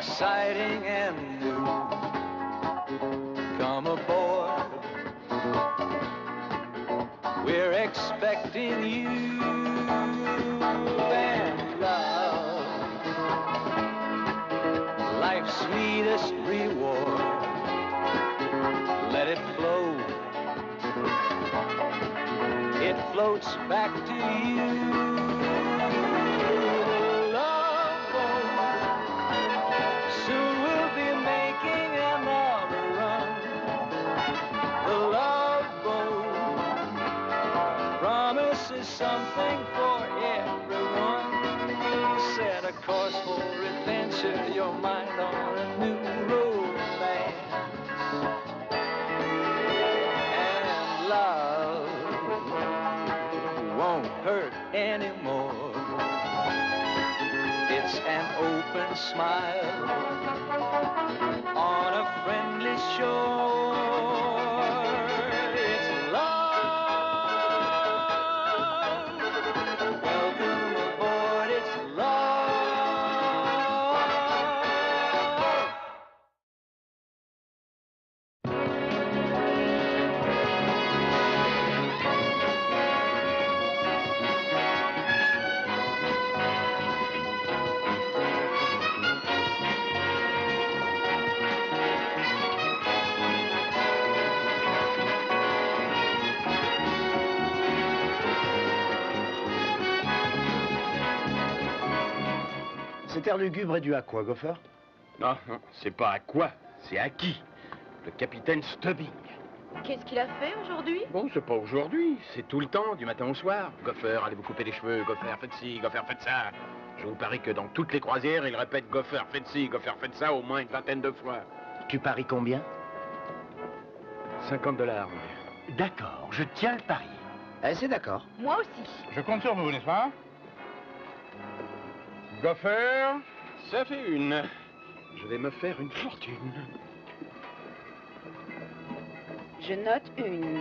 exciting and new. Come aboard, we're expecting you. And love, life's sweetest reward, let it flow. It floats back to you. Something for everyone. Set a course for adventure, your mind on a new romance. And love won't hurt anymore. It's an open smile on a friendly shore. Cet air lugubre est dû à quoi, Gopher? Non, non, c'est pas à quoi, c'est à qui? Le capitaine Stubbing. Qu'est-ce qu'il a fait aujourd'hui? Bon, c'est pas aujourd'hui, c'est tout le temps, du matin au soir. Gopher, allez vous couper les cheveux, Gopher, faites ci, Gopher, faites ça. Je vous parie que dans toutes les croisières, il répète Gopher, faites ci, Gopher, faites ça au moins une vingtaine de fois. Tu paries combien? 50 $. D'accord, je tiens le pari. C'est d'accord. Moi aussi. Je compte sur vous, n'est-ce pas? Gopher, ça fait une. Je vais me faire une fortune. Je note une.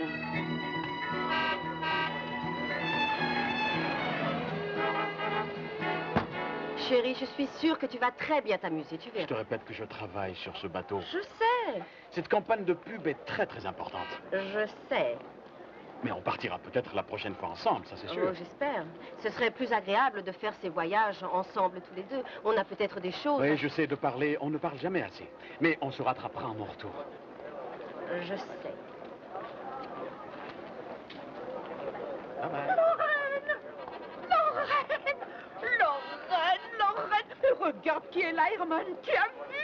Chérie, je suis sûre que tu vas très bien t'amuser, tu verras. Je te répète que je travaille sur ce bateau. Je sais. Cette campagne de pub est très très importante. Je sais. Mais on partira peut-être la prochaine fois ensemble, ça c'est sûr. Oh, j'espère. Ce serait plus agréable de faire ces voyages ensemble tous les deux. On a peut-être des choses... Oui, je sais, de parler, on ne parle jamais assez. Mais on se rattrapera à mon retour. Je sais. Ah ouais. Lorraine! Lorraine! Lorraine! Lorraine! Regarde qui est là, Herman! Tu as vu?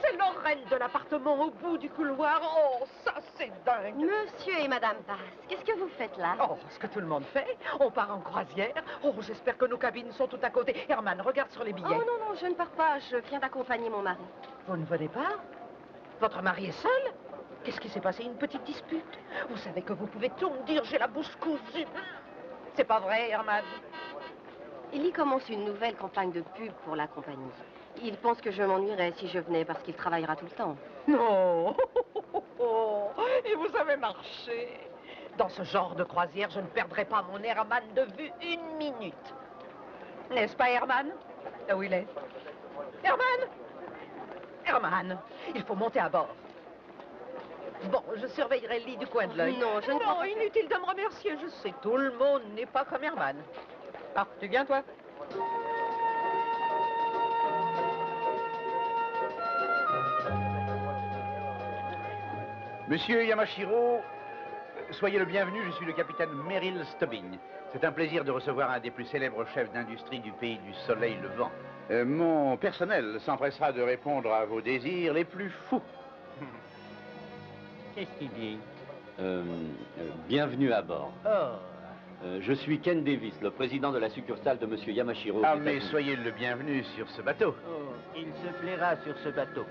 C'est Lorraine de l'appartement au bout du couloir. Oh, ça c'est dingue! Monsieur et Madame Bass, qu'est-ce que vous faites là? Oh, ce que tout le monde fait. On part en croisière. Oh, j'espère que nos cabines sont toutes à côté. Herman, regarde sur les billets. Oh non, non, je ne pars pas. Je viens d'accompagner mon mari. Vous ne venez pas? Votre mari est seul? Qu'est-ce qui s'est passé? Une petite dispute? Vous savez que vous pouvez tout me dire, j'ai la bouche cousue. C'est pas vrai, Herman? Il y commence une nouvelle campagne de pub pour la compagnie. Il pense que je m'ennuierais si je venais parce qu'il travaillera tout le temps. Non. Et vous avez marché. Dans ce genre de croisière, je ne perdrai pas mon Herman de vue une minute. N'est-ce pas, Herman? Où il est? Herman? Herman, il faut monter à bord. Bon, je surveillerai le lit du coin de l'œil. Non, je ne crois pas. Inutile de me remercier, je sais. Tout le monde n'est pas comme Herman. Ah, tu viens, toi? Monsieur Yamashiro, soyez le bienvenu, je suis le capitaine Merrill Stubbing. C'est un plaisir de recevoir un des plus célèbres chefs d'industrie du pays du soleil levant. Mon personnel s'empressera de répondre à vos désirs les plus fous. Qu'est-ce qu'il dit? Bienvenue à bord. Oh. Je suis Ken Davis, le président de la succursale de Monsieur Yamashiro. Ah, mais soyez le bienvenu sur ce bateau. Oh, il se plaira sur ce bateau.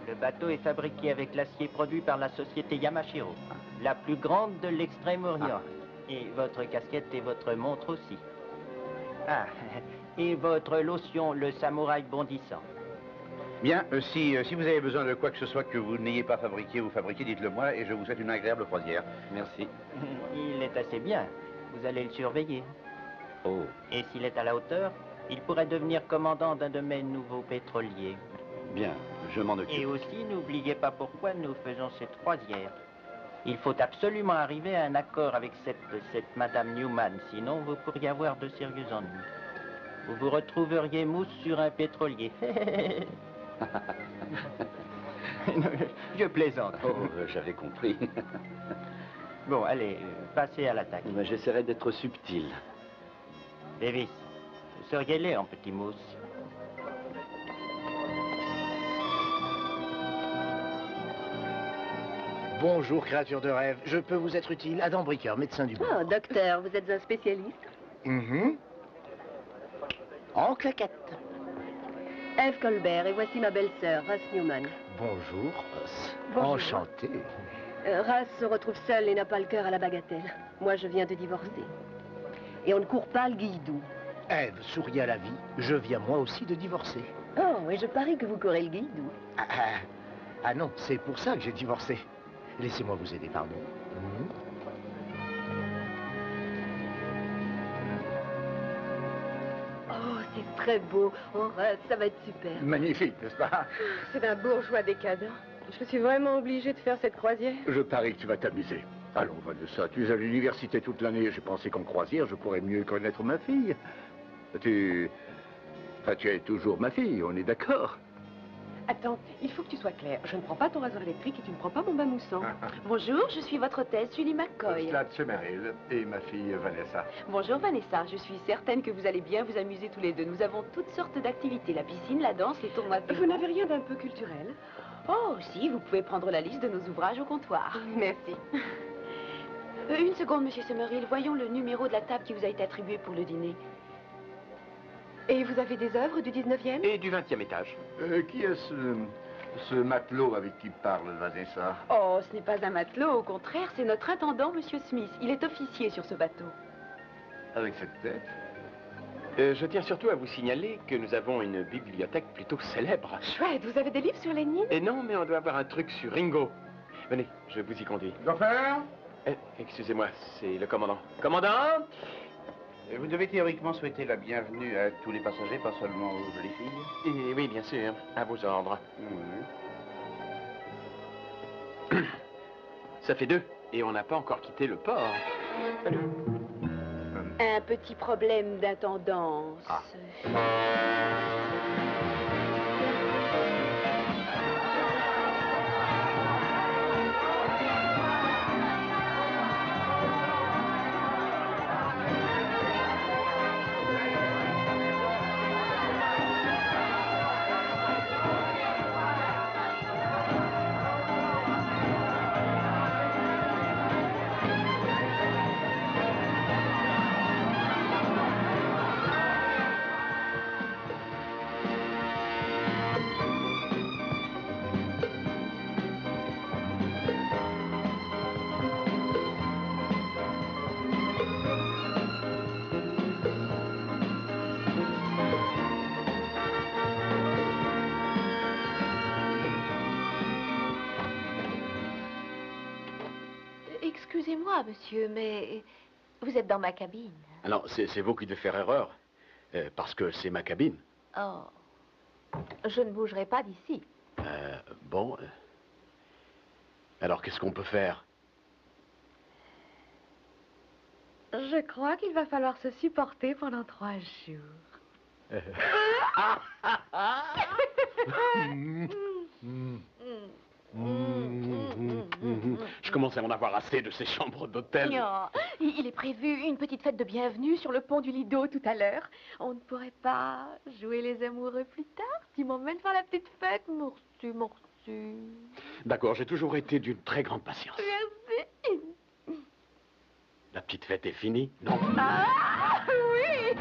Le bateau est fabriqué avec l'acier produit par la société Yamashiro, la plus grande de l'Extrême-Orient. Et votre casquette et votre montre aussi. Ah, et votre lotion, le samouraï bondissant. Bien, si vous avez besoin de quoi que ce soit que vous n'ayez pas fabriqué ou fabriqué, dites-le moi et je vous souhaite une agréable croisière. Merci. Il est assez bien. Vous allez le surveiller. Oh. Et s'il est à la hauteur, il pourrait devenir commandant d'un de mes nouveaux pétroliers. Bien, je m'en occupe. Et aussi, n'oubliez pas pourquoi nous faisons cette croisière. Il faut absolument arriver à un accord avec cette Madame Newman, sinon vous pourriez avoir de sérieux ennuis. Vous vous retrouveriez mousse sur un pétrolier. Je plaisante. Oh, j'avais compris. Bon, allez, passez à l'attaque. Ben, j'essaierai d'être subtil. Davis, vous seriez laid en petit mousse. Bonjour, créature de rêve. Je peux vous être utile? Adam Bricker, médecin du bord. Oh, docteur, vous êtes un spécialiste. En claquette. Eve Colbert, et voici ma belle-sœur, Russ Newman. Bonjour, Russ. Bonjour. Enchanté. Russ se retrouve seul et n'a pas le cœur à la bagatelle. Moi, je viens de divorcer. Et on ne court pas le guilledou. Eve, souris à la vie. Je viens moi aussi de divorcer. Oh, et je parie que vous courez le guilledou. Ah non, c'est pour ça que j'ai divorcé. Laissez-moi vous aider, pardon. Oh, c'est très beau. Oh, Russ, ça va être super. Magnifique, n'est-ce pas? C'est un bourgeois décadent. Je suis vraiment obligée de faire cette croisière. Je parie que tu vas t'amuser. Allons, Vanessa, tu es à l'université toute l'année. J'ai pensé qu'en croisière, je pourrais mieux connaître ma fille. Tu es toujours ma fille, on est d'accord? Attends, il faut que tu sois clair. Je ne prends pas ton rasoir électrique et tu ne prends pas mon bain moussant. Bonjour, je suis votre hôtesse, Julie McCoy. C'est Meryl et ma fille Vanessa. Bonjour Vanessa, je suis certaine que vous allez bien vous amuser tous les deux. Nous avons toutes sortes d'activités, la piscine, la danse, les tournois de Vous bureau. n'avez rien d'un peu culturel? Oh, si, vous pouvez prendre la liste de nos ouvrages au comptoir. Merci. Une seconde, monsieur Summerhill, voyons le numéro de la table qui vous a été attribuée pour le dîner. Et vous avez des œuvres du 19e? Et du 20e étage. Qui est ce matelot avec qui parle Vanessa? Oh, ce n'est pas un matelot, au contraire, c'est notre intendant, monsieur Smith. Il est officier sur ce bateau. Avec cette tête? Je tiens surtout à vous signaler que nous avons une bibliothèque plutôt célèbre. Chouette, vous avez des livres sur Lénine? Et non, mais on doit avoir un truc sur Ringo. Venez, je vous y conduis. Gopher? Excusez-moi, c'est le commandant. Commandant! Vous devez théoriquement souhaiter la bienvenue à tous les passagers, pas seulement aux jolies filles. Et oui, bien sûr, à vos ordres. Ça fait 2, et on n'a pas encore quitté le port. Salut. Un petit problème d'intendance. Excusez-moi, monsieur, mais vous êtes dans ma cabine. Alors, c'est vous qui devez faire erreur, parce que c'est ma cabine. Oh, je ne bougerai pas d'ici. Bon. Alors, qu'est-ce qu'on peut faire? Je crois qu'il va falloir se supporter pendant 3 jours. Je commence à en avoir assez de ces chambres d'hôtel. Oh, il est prévu une petite fête de bienvenue sur le pont du Lido tout à l'heure. On ne pourrait pas jouer les amoureux plus tard? Tu m'emmènes faire la petite fête, morsu, morsu. D'accord, j'ai toujours été d'une très grande patience. Merci. La petite fête est finie, non? Ah, oui.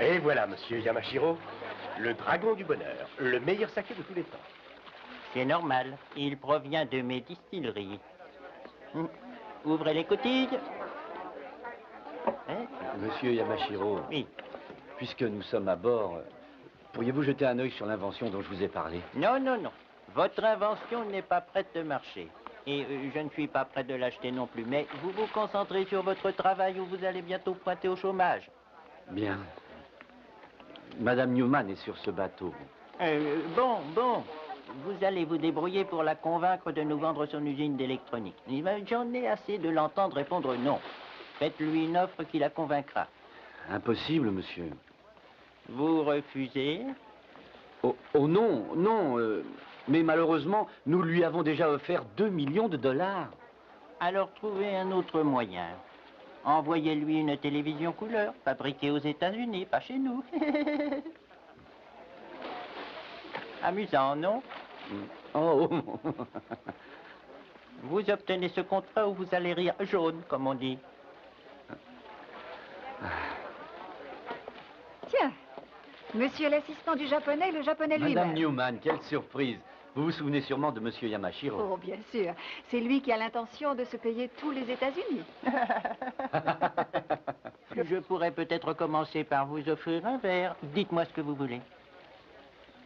Et voilà, monsieur Yamashiro, le dragon du bonheur, le meilleur saké de tous les temps. C'est normal, il provient de mes distilleries. Ouvrez les cotilles. Monsieur Yamashiro, Oui. puisque nous sommes à bord, Pourriez-vous jeter un œil sur l'invention dont je vous ai parlé? Non, non, non. Votre invention n'est pas prête de marcher. Et je ne suis pas prêt de l'acheter non plus. Mais vous vous concentrez sur votre travail ou vous allez bientôt pointer au chômage. Bien. Madame Newman est sur ce bateau. Bon. Vous allez vous débrouiller pour la convaincre de nous vendre son usine d'électronique. J'en ai assez de l'entendre répondre non. Faites-lui une offre qui la convaincra. Impossible, monsieur. Vous refusez? Oh non, non. Mais malheureusement, nous lui avons déjà offert 2 millions de dollars. Alors trouvez un autre moyen. Envoyez-lui une télévision couleur, fabriquée aux États-Unis, pas chez nous. Amusant, non? Oh. Vous obtenez ce contrat ou vous allez rire jaune, comme on dit. Tiens, monsieur l'assistant du japonais, le japonais lui-même. Madame Newman, quelle surprise. Vous vous souvenez sûrement de monsieur Yamashiro. Oh, bien sûr. C'est lui qui a l'intention de se payer tous les États-Unis. Je pourrais peut-être commencer par vous offrir un verre. Dites-moi ce que vous voulez.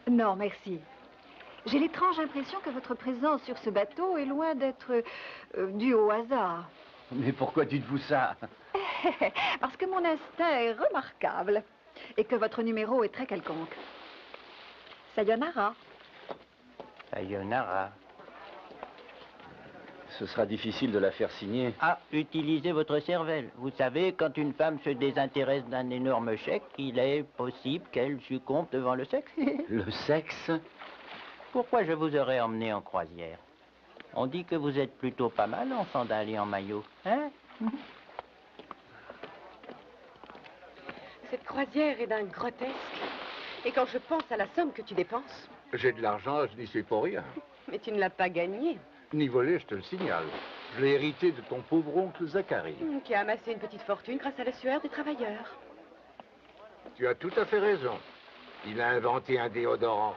Non, merci. J'ai l'étrange impression que votre présence sur ce bateau est loin d'être due au hasard. Mais pourquoi dites-vous ça? Parce que mon instinct est remarquable et que votre numéro est très quelconque. Sayonara. Sayonara. Ce sera difficile de la faire signer. Ah, utilisez votre cervelle. Vous savez, quand une femme se désintéresse d'un énorme chèque, il est possible qu'elle succombe devant le sexe. Le sexe? Pourquoi je vous aurais emmené en croisière? On dit que vous êtes plutôt pas mal en sandales et en maillot, hein? Cette croisière est d'un grotesque. Et quand je pense à la somme que tu dépenses... J'ai de l'argent, je n'y suis pour rien. Mais tu ne l'as pas gagné. Ni volé, je te le signale. Je l'ai hérité de ton pauvre oncle Zachary. Qui a amassé une petite fortune grâce à la sueur des travailleurs. Tu as tout à fait raison. Il a inventé un déodorant.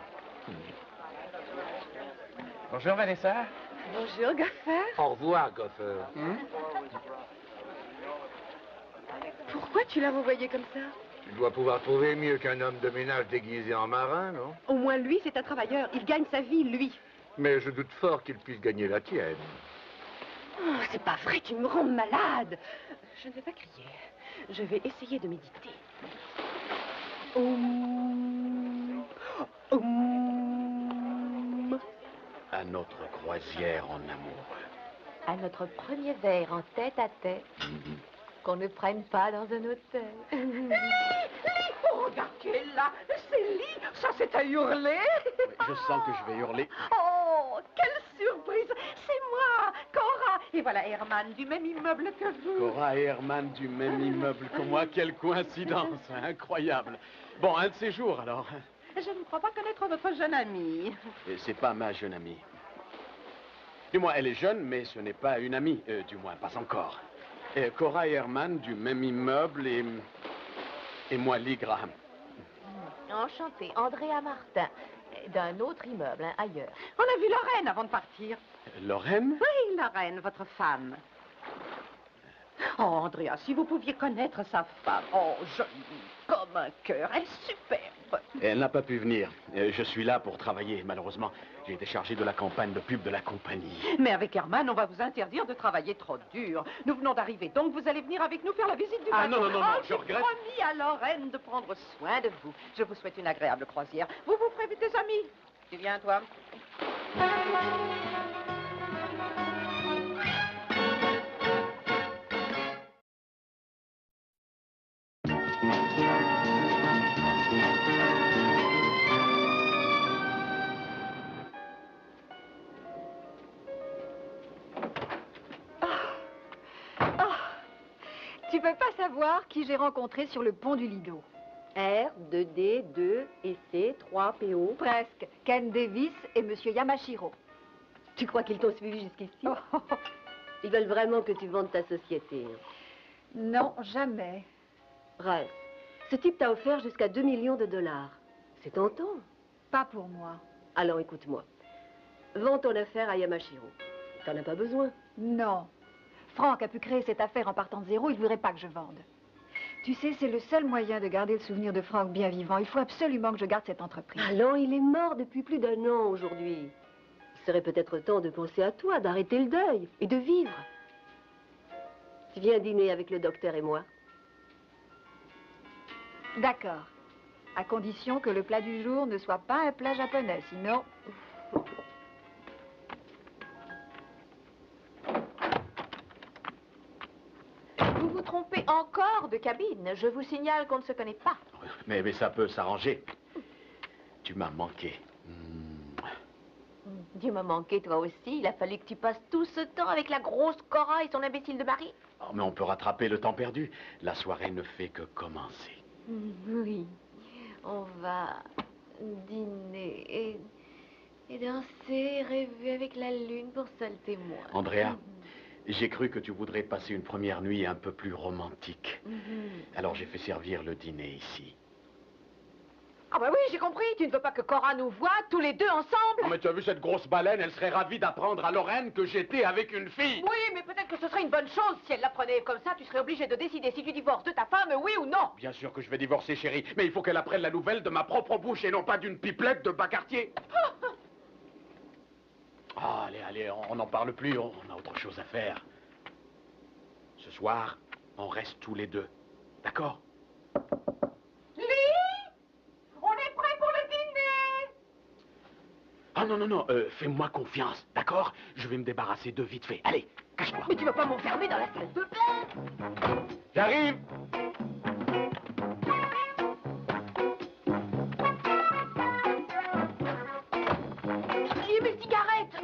Bonjour, Vanessa. Bonjour, Goffer. Au revoir, Goffer. Pourquoi tu l'as renvoyé comme ça? Tu dois pouvoir trouver mieux qu'un homme de ménage déguisé en marin, non? Au moins, lui, c'est un travailleur. Il gagne sa vie, lui. Mais je doute fort qu'il puisse gagner la tienne. Oh, c'est pas vrai, tu me rends malade. Je ne vais pas crier. Je vais essayer de méditer. À notre croisière en amour. À notre premier verre en tête à tête, qu'on ne prenne pas dans un hôtel. Lee! Oh, regarde qui est là! C'est Lee! Ça, c'est à hurler! Je sens que je vais hurler. Oh, quelle surprise! C'est moi, Cora! Et voilà Herman, du même immeuble que vous. Cora et Herman du même immeuble que moi, quelle coïncidence, incroyable. Bon, un de ces jours alors. Je ne crois pas connaître votre jeune amie. C'est pas ma jeune amie. Du moins, elle est jeune, mais ce n'est pas une amie, du moins, pas encore. Cora et Herman du même immeuble et moi, Lee Graham. Enchanté, Andrea Martin, d'un autre immeuble, hein, ailleurs. On a vu Lorraine avant de partir. Lorraine? Oui, Lorraine, votre femme. Oh, Andrea, si vous pouviez connaître sa femme. Oh, jolie, comme un cœur, elle est superbe. Elle n'a pas pu venir. Je suis là pour travailler, malheureusement. J'ai été chargé de la campagne de pub de la compagnie. Mais avec Herman, on va vous interdire de travailler trop dur. Nous venons d'arriver, donc vous allez venir avec nous faire la visite du bateau. Non, je regrette. J'ai promis à Lorraine de prendre soin de vous. Je vous souhaite une agréable croisière. Vous vous ferez des amis. Tu viens, toi? Tu peux pas savoir qui j'ai rencontré sur le pont du Lido. R, 2D, 2, et C, 3, PO. Presque. Ken Davis et monsieur Yamashiro. Tu crois qu'ils t'ont suivi jusqu'ici? Oh. Ils veulent vraiment que tu vendes ta société. Non, jamais. Bref, ce type t'a offert jusqu'à 2 millions de dollars. C'est tentant. Pas pour moi. Alors écoute-moi. Vends ton affaire à Yamashiro. T'en as pas besoin. Non. Franck a pu créer cette affaire en partant de zéro, il ne voudrait pas que je vende. Tu sais, c'est le seul moyen de garder le souvenir de Franck bien vivant. Il faut absolument que je garde cette entreprise. Allons, il est mort depuis plus d'1 an aujourd'hui. Il serait peut-être temps de penser à toi, d'arrêter le deuil et de vivre. Tu viens dîner avec le docteur et moi? D'accord. À condition que le plat du jour ne soit pas un plat japonais, sinon... Vous vous trompez encore de cabine. Je vous signale qu'on ne se connaît pas. Mais ça peut s'arranger. Tu m'as manqué. Dieu m'a manqué, toi aussi. Il a fallu que tu passes tout ce temps avec la grosse Cora et son imbécile de mari. Oh, mais on peut rattraper le temps perdu. La soirée ne fait que commencer. Oui. On va dîner et danser, rêver avec la lune pour seul témoin. Andrea, j'ai cru que tu voudrais passer une première nuit un peu plus romantique. Alors j'ai fait servir le dîner ici. Ah bah oui, j'ai compris. Tu ne veux pas que Cora nous voie tous les deux ensemble? Oh, mais tu as vu cette grosse baleine? Elle serait ravie d'apprendre à Lorraine que j'étais avec une fille. Oui, mais peut-être que ce serait une bonne chose. Si elle l'apprenait comme ça, tu serais obligé de décider si tu divorces de ta femme, oui ou non. Bien sûr que je vais divorcer, chérie. Mais il faut qu'elle apprenne la nouvelle de ma propre bouche et non pas d'une pipelette de bas-quartier. Ah, allez, on n'en parle plus. On a autre chose à faire. Ce soir, on reste tous les deux. D'accord? On est prêt pour le dîner. Ah non, fais-moi confiance, d'accord? Je vais me débarrasser de vite fait. Allez, cache-toi. Mais tu vas pas m'enfermer dans la salle de bain? J'arrive. Et mes cigarettes.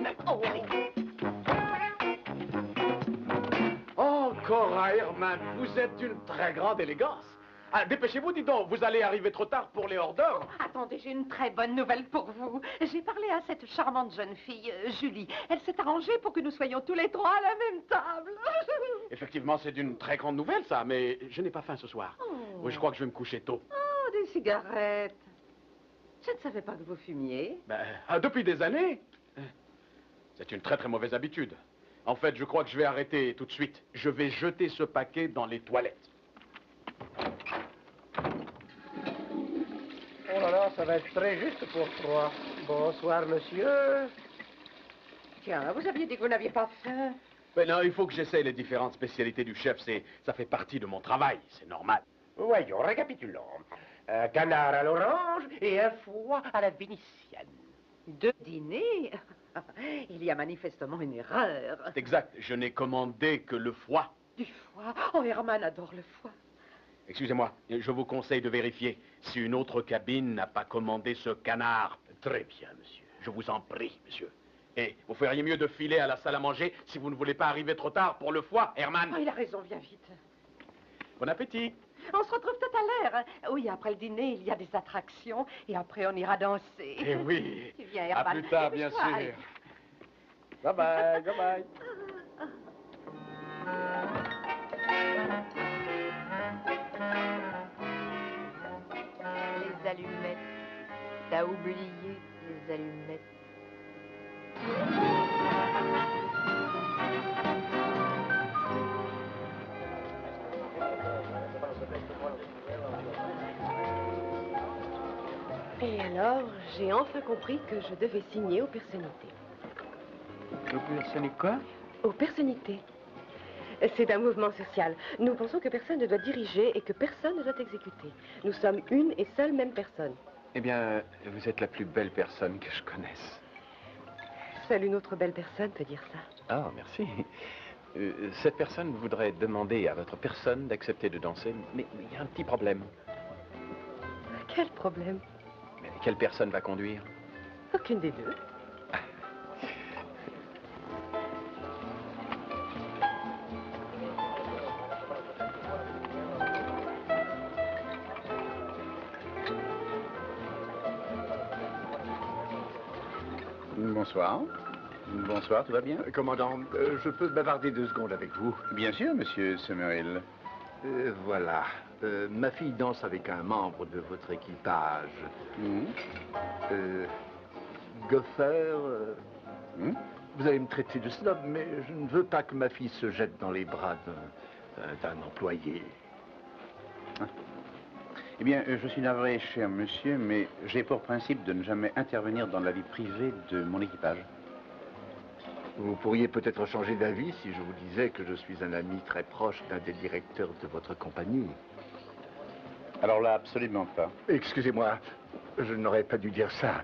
Oh, Cora Herman, vous êtes d'une très grande élégance. Ah, dépêchez-vous, dis donc, vous allez arriver trop tard pour les hors d'œuvre. Attendez, j'ai une très bonne nouvelle pour vous. J'ai parlé à cette charmante jeune fille, Julie. Elle s'est arrangée pour que nous soyons tous les trois à la même table. Effectivement, c'est d'une très grande nouvelle, ça, mais je n'ai pas faim ce soir. Oui, je crois que je vais me coucher tôt. Oh, des cigarettes. Je ne savais pas que vous fumiez. Depuis des années. C'est une très très mauvaise habitude. En fait, je crois que je vais arrêter tout de suite. Je vais jeter ce paquet dans les toilettes. Oh là là, ça va être très juste pour 3. Bonsoir, monsieur. Tiens, vous aviez dit que vous n'aviez pas faim. Mais non, il faut que j'essaye les différentes spécialités du chef. Ça fait partie de mon travail, c'est normal. Voyons, récapitulons. Un canard à l'orange et un foie à la vénitienne. 2 dîners? Il y a manifestement une erreur. C'est exact, je n'ai commandé que le foie. Du foie? Oh, Herman adore le foie. Excusez-moi, je vous conseille de vérifier si une autre cabine n'a pas commandé ce canard. Très bien, monsieur. Je vous en prie, monsieur. Et vous feriez mieux de filer à la salle à manger si vous ne voulez pas arriver trop tard pour le foie, Herman. Oh, il a raison, viens vite. Bon appétit. On se retrouve tout à l'heure. Oui, après le dîner, il y a des attractions. Et après, on ira danser. Eh oui. Tu viens, Herman. À plus tard, bien Dépêche-toi, sûr. allez. Bye bye, bye bye. Les allumettes. T'as oublié les allumettes. Et alors, j'ai enfin compris que je devais signer aux personnités. Aux personnités quoi? Aux personnités. C'est un mouvement social. Nous pensons que personne ne doit diriger et que personne ne doit exécuter. Nous sommes une et seule même personne. Eh bien, vous êtes la plus belle personne que je connaisse. Seule une autre belle personne peut dire ça. Ah, merci. Cette personne voudrait demander à votre personne d'accepter de danser, mais il y a un petit problème. Quel problème? Mais quelle personne va conduire? Aucune des deux. Bonsoir. Bonsoir, tout va bien? Commandant, je peux bavarder 2 secondes avec vous? Bien sûr, monsieur Summerhill. Voilà. Ma fille danse avec un membre de votre équipage. Gopher, vous allez me traiter de snob, mais je ne veux pas que ma fille se jette dans les bras d'un employé. Eh bien, je suis navré, cher monsieur, mais j'ai pour principe de ne jamais intervenir dans la vie privée de mon équipage. Vous pourriez peut-être changer d'avis si je vous disais que je suis un ami très proche d'un des directeurs de votre compagnie. Alors là, absolument pas. Excusez-moi, je n'aurais pas dû dire ça.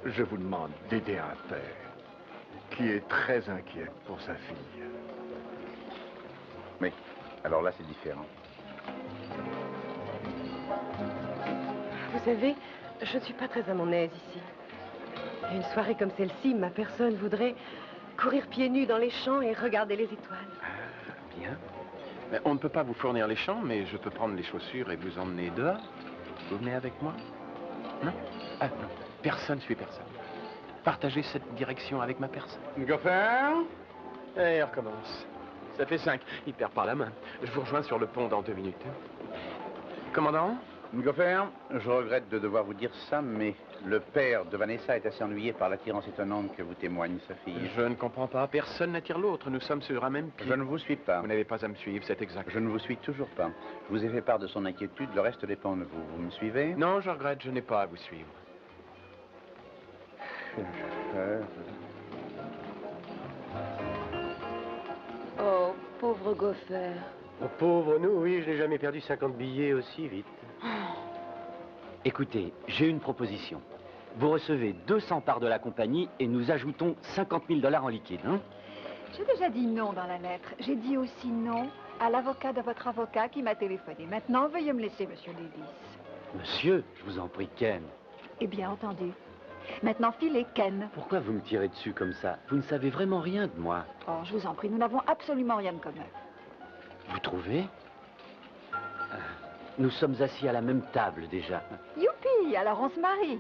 Je vous demande d'aider un père qui est très inquiet pour sa fille. Oui, alors là, c'est différent. Vous savez, je ne suis pas très à mon aise ici. Et une soirée comme celle-ci, ma personne voudrait courir pieds nus dans les champs et regarder les étoiles. Ah, bien. Mais on ne peut pas vous fournir les champs, mais je peux prendre les chaussures et vous emmener dehors. Vous venez avec moi? Non? Ah, non. Personne suit personne. Partagez cette direction avec ma personne. Gopher? Et on recommence. Ça fait 5. Il perd par la main. Je vous rejoins sur le pont dans 2 minutes. Commandant? Gopher, je regrette de devoir vous dire ça, mais le père de Vanessa est assez ennuyé par l'attirance étonnante que vous témoigne sa fille. Je ne comprends pas. Personne n'attire l'autre. Nous sommes sur un même pied. Je ne vous suis pas. Vous n'avez pas à me suivre, c'est exact. Je ne vous suis toujours pas. Je vous ai fait part de son inquiétude, le reste dépend de vous. Vous me suivez? Non, je regrette, je n'ai pas à vous suivre. Oh, pauvre Gopher. Oh, pauvre nous, oui, je n'ai jamais perdu 50 billets aussi vite. Écoutez, j'ai une proposition. Vous recevez 200 parts de la compagnie et nous ajoutons 50 000 $ en liquide, hein? J'ai déjà dit non dans la lettre. J'ai dit aussi non à l'avocat de votre avocat qui m'a téléphoné. Maintenant, veuillez me laisser, monsieur Davis. Monsieur, je vous en prie, Ken. Eh bien, entendu. Maintenant, filez, Ken. Pourquoi vous me tirez dessus comme ça? Vous ne savez vraiment rien de moi. Oh, je vous en prie, nous n'avons absolument rien de commun. Vous trouvez? Nous sommes assis à la même table déjà. Youpi, alors on se marie.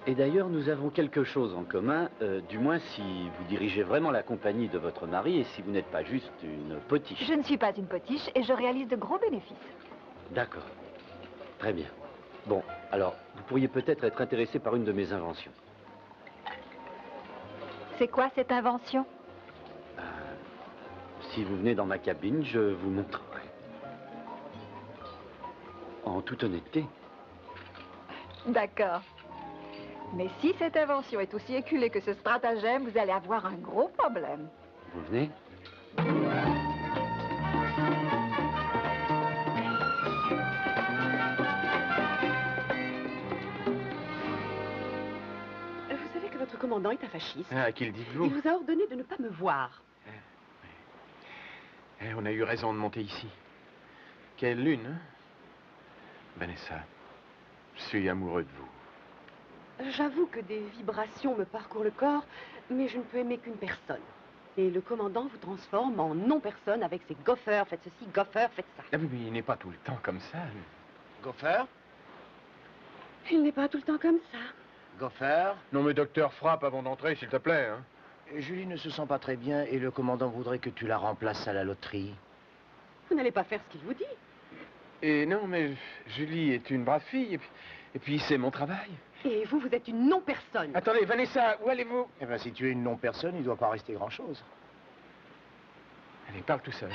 Et d'ailleurs, nous avons quelque chose en commun, du moins si vous dirigez vraiment la compagnie de votre mari et si vous n'êtes pas juste une potiche. Je ne suis pas une potiche et je réalise de gros bénéfices. D'accord. Très bien. Bon, alors, vous pourriez peut-être être intéressé par une de mes inventions. C'est quoi cette invention? Si vous venez dans ma cabine, je vous montrerai. En toute honnêteté. D'accord. Mais si cette invention est aussi éculée que ce stratagème, vous allez avoir un gros problème. Vous venez? Vous savez que votre commandant est un fasciste. Ah, qui le dites-vous? Il vous a ordonné de ne pas me voir. On a eu raison de monter ici. Quelle lune, hein? Vanessa, je suis amoureux de vous. J'avoue que des vibrations me parcourent le corps, mais je ne peux aimer qu'une personne. Et le commandant vous transforme en non-personne avec ses gophers, faites ceci, gophers, faites ça. Ah oui, mais il n'est pas tout le temps comme ça. Gopher? Il n'est pas tout le temps comme ça. Gopher? Non, mais docteur, frappe avant d'entrer, s'il te plaît, hein. Julie ne se sent pas très bien et le commandant voudrait que tu la remplaces à la loterie. Vous n'allez pas faire ce qu'il vous dit. Et non, mais Julie est une brave fille, et puis c'est mon travail. Et vous, vous êtes une non-personne. Attendez, Vanessa, où allez-vous? Eh bien, si tu es une non-personne, il ne doit pas rester grand-chose. Allez, parle tout seul.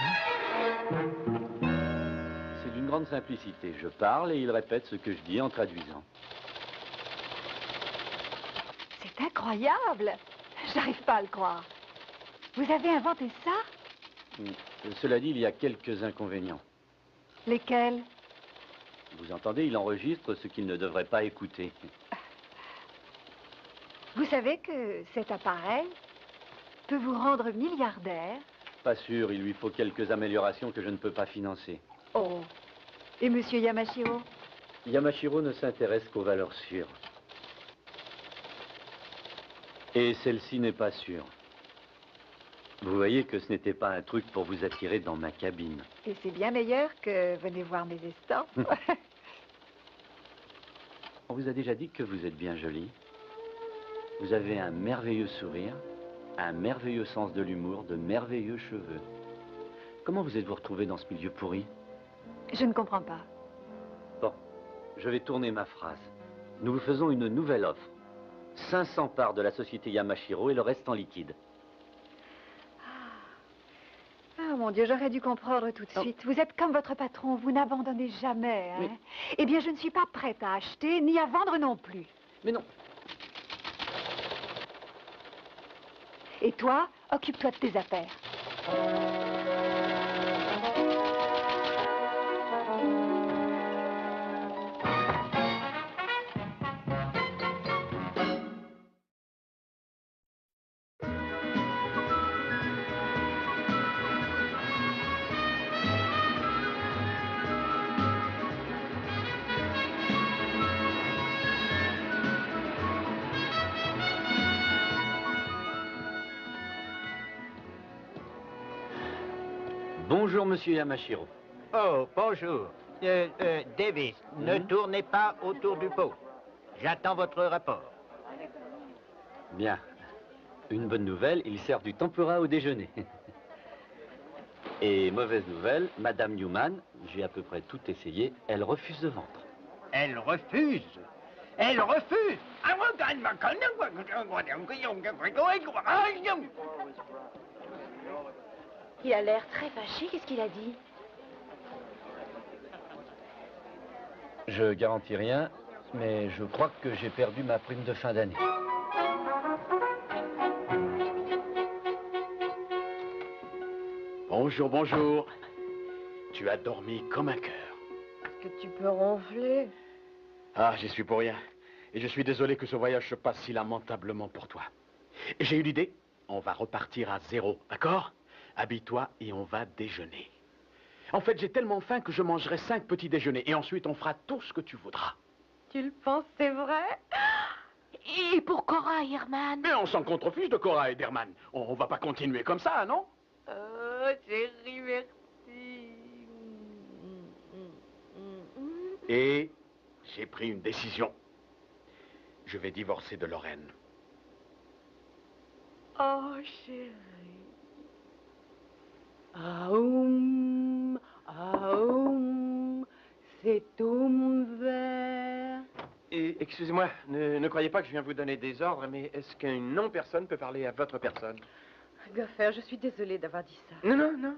C'est d'une grande simplicité. Je parle et il répète ce que je dis en traduisant. C'est incroyable. J'arrive pas à le croire. Vous avez inventé ça? Cela dit, il y a quelques inconvénients. Lesquels? Vous entendez, il enregistre ce qu'il ne devrait pas écouter. Vous savez que cet appareil peut vous rendre milliardaire? Pas sûr, il lui faut quelques améliorations que je ne peux pas financer. Oh. Et monsieur Yamashiro? Yamashiro ne s'intéresse qu'aux valeurs sûres. Et celle-ci n'est pas sûre. Vous voyez que ce n'était pas un truc pour vous attirer dans ma cabine. Et c'est bien meilleur que venez voir mes estampes. On vous a déjà dit que vous êtes bien jolie. Vous avez un merveilleux sourire, un merveilleux sens de l'humour, de merveilleux cheveux. Comment vous êtes-vous retrouvée dans ce milieu pourri? Je ne comprends pas. Bon, je vais tourner ma phrase. Nous vous faisons une nouvelle offre. 500 parts de la société Yamashiro et le reste en liquide. Ah mon Dieu, j'aurais dû comprendre tout de suite. Vous êtes comme votre patron, vous n'abandonnez jamais, hein? Eh bien, je ne suis pas prête à acheter, ni à vendre non plus. Mais non. Et toi, occupe-toi de tes affaires. Bonjour, monsieur Yamashiro. Oh, bonjour. Davis, ne tournez pas autour du pot. J'attends votre rapport. Bien. Une bonne nouvelle, ils servent du tempura au déjeuner. Et mauvaise nouvelle, Madame Newman, j'ai à peu près tout essayé, elle refuse de vendre. Elle refuse. Elle refuse. Il a l'air très fâché. Qu'est-ce qu'il a dit? Je garantis rien, mais je crois que j'ai perdu ma prime de fin d'année. Bonjour, bonjour. Tu as dormi comme un cœur. Est-ce que tu peux ronfler? Ah, j'y suis pour rien. Et je suis désolé que ce voyage se passe si lamentablement pour toi. Et j'ai eu l'idée, on va repartir à zéro, d'accord? Habille-toi et on va déjeuner. En fait, j'ai tellement faim que je mangerai 5 petits déjeuners et ensuite on fera tout ce que tu voudras. Tu le penses, c'est vrai? Et pour Cora et Herman? Mais on s'en contrefiche de Cora et d'Herman. On va pas continuer comme ça, non? Oh, chérie, merci. Et j'ai pris une décision. Je vais divorcer de Lorraine. Oh, chérie. Aoum, aoum, c'est ouvert. Et excusez-moi, ne croyez pas que je viens vous donner des ordres, mais est-ce qu'une non-personne peut parler à votre personne? Goffer, je suis désolée d'avoir dit ça. Non, non, non.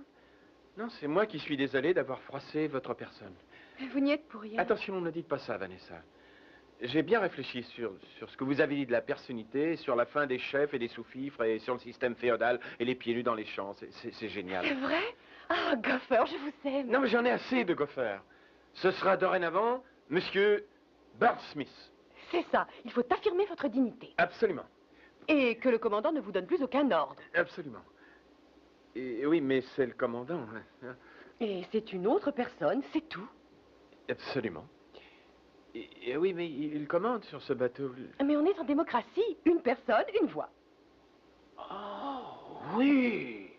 Non, c'est moi qui suis désolé d'avoir froissé votre personne. Mais vous n'y êtes pour rien. Attention, ne dites pas ça, Vanessa. J'ai bien réfléchi sur ce que vous avez dit de la personnalité, sur la fin des chefs et des sous-fifres, et sur le système féodal et les pieds nus dans les champs. C'est génial. C'est vrai? Ah, Goffer, je vous aime. Non, mais j'en ai assez de Goffer. Ce sera dorénavant Monsieur Burt Smith. C'est ça. Il faut affirmer votre dignité. Absolument. Et que le commandant ne vous donne plus aucun ordre. Absolument. Et oui, mais c'est le commandant. Hein. Et c'est une autre personne, c'est tout. Absolument. Et oui, mais il commande sur ce bateau. Mais on est en démocratie. Une personne, une voix. Oh, oui.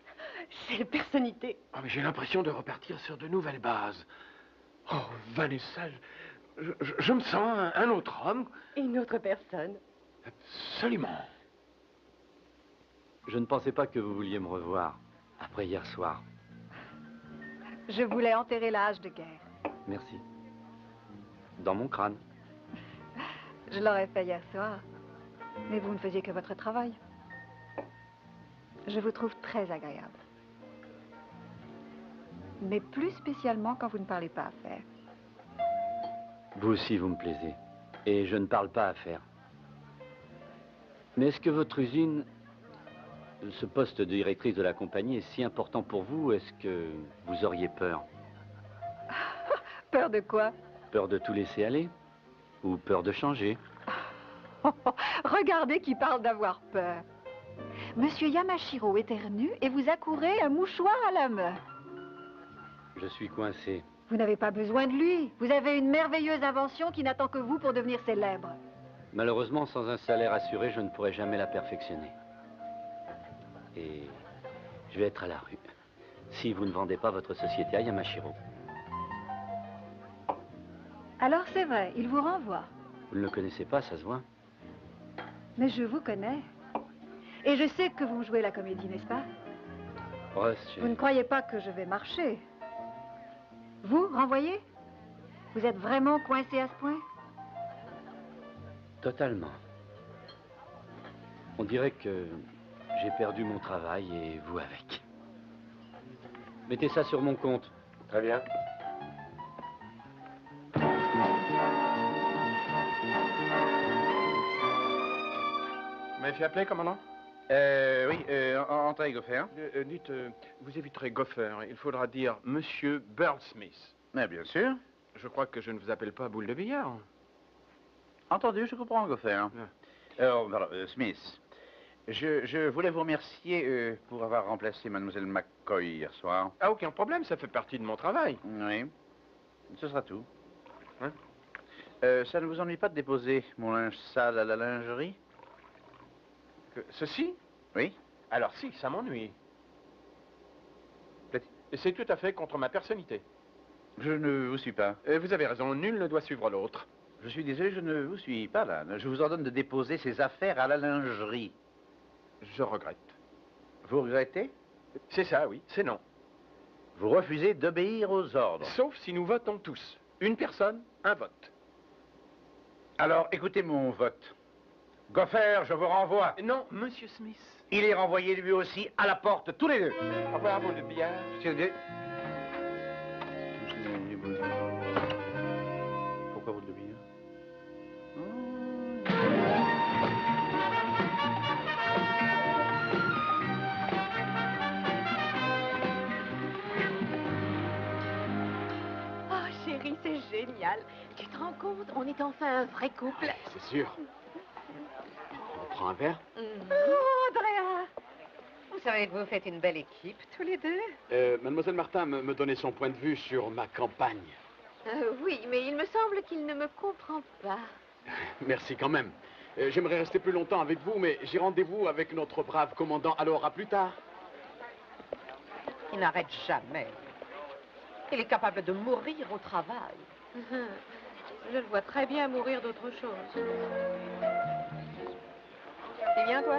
C'est la personnalité. Oh, mais j'ai l'impression de repartir sur de nouvelles bases. Oh, Vanessa, je me sens un autre homme. Une autre personne. Absolument. Je ne pensais pas que vous vouliez me revoir, après hier soir. Je voulais enterrer l'âge de guerre. Merci. Dans mon crâne. Je l'aurais fait hier soir. Mais vous ne faisiez que votre travail. Je vous trouve très agréable. Mais plus spécialement quand vous ne parlez pas affaires. Vous aussi, vous me plaisez. Et je ne parle pas affaires. Mais est-ce que votre usine, ce poste de directrice de la compagnie est si important pour vous? Est-ce que vous auriez peur? Peur de quoi? Peur de tout laisser aller? Ou peur de changer? Regardez qui parle d'avoir peur. Monsieur Yamashiro éternue et vous accourez un mouchoir à la main. Je suis coincé. Vous n'avez pas besoin de lui. Vous avez une merveilleuse invention qui n'attend que vous pour devenir célèbre. Malheureusement, sans un salaire assuré, je ne pourrai jamais la perfectionner. Et je vais être à la rue. Si vous ne vendez pas votre société à Yamashiro. Alors c'est vrai, il vous renvoie. Vous ne le connaissez pas, ça se voit. Mais je vous connais. Et je sais que vous jouez la comédie, n'est-ce pas? Vous ne croyez pas que je vais marcher? Vous, renvoyez? Vous êtes vraiment coincé à ce point? Totalement. On dirait que j'ai perdu mon travail et vous avec. Mettez ça sur mon compte. Très bien. Vous m'avez fait appeler, commandant? Oui, entrez, Goffer. Dites, vous éviterez Goffer. Il faudra dire Monsieur Birdsmith. Mais bien sûr. Je crois que je ne vous appelle pas boule de billard. Entendu, je comprends, Goffer. Alors, Smith, je voulais vous remercier pour avoir remplacé Mademoiselle McCoy hier soir. Ah, aucun problème, ça fait partie de mon travail. Oui, ce sera tout. Hein? Ça ne vous ennuie pas de déposer mon linge sale à la lingerie? Ceci? Oui. Alors si, ça m'ennuie. Et c'est tout à fait contre ma personnalité. Je ne vous suis pas. Vous avez raison, nul ne doit suivre l'autre. Je suis désolé, je ne vous suis pas là. Je vous ordonne de déposer ces affaires à la lingerie. Je regrette. Vous regrettez? C'est ça, oui, c'est non. Vous refusez d'obéir aux ordres. Sauf si nous votons tous. Une personne, un vote. Alors, écoutez mon vote. Goffer, je vous renvoie. Non, Monsieur Smith. Il est renvoyé lui aussi à la porte, tous les deux. Au revoir, boule de billard. Pourquoi boule de billard? Oh, chérie, c'est génial. Tu te rends compte, on est enfin un vrai couple. C'est sûr. On prend un verre? Oh, Andrea! Vous savez que vous faites une belle équipe, tous les deux. Mademoiselle Martin me donnait son point de vue sur ma campagne. Oui, mais il me semble qu'il ne me comprend pas. Merci quand même. J'aimerais rester plus longtemps avec vous, mais j'ai rendez-vous avec notre brave commandant. Alors, à plus tard. Il n'arrête jamais. Il est capable de mourir au travail. Je le vois très bien mourir d'autre chose. Et viens, toi.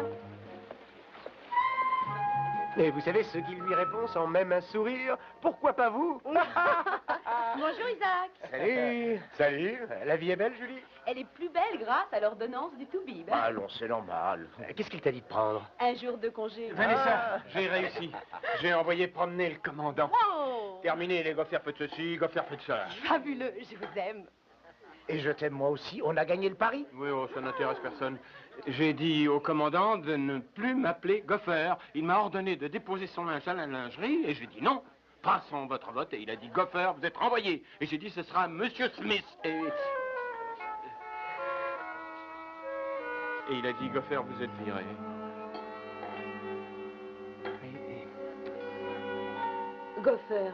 Et vous savez ce qui lui répond sans même un sourire? Pourquoi pas vous? Bonjour Isaac. Salut. Salut. La vie est belle, Julie? Elle est plus belle grâce à l'ordonnance du Toubib. Allons, c'est normal. Qu'est-ce qu'il t'a dit de prendre? Un jour de congé. Vanessa, j'ai réussi. J'ai envoyé promener le commandant. Oh. Terminé, les Goffer fait de ceci, Goffer fait de ça. Fabuleux, je vous aime. Et je t'aime moi aussi. On a gagné le pari? Oui, oh, ça n'intéresse personne. J'ai dit au commandant de ne plus m'appeler Goffer. Il m'a ordonné de déposer son linge à la lingerie et j'ai dit non. Passons votre vote et il a dit Goffer, vous êtes renvoyé. Et j'ai dit ce sera Monsieur Smith. Et il a dit Goffer, vous êtes viré. Goffer,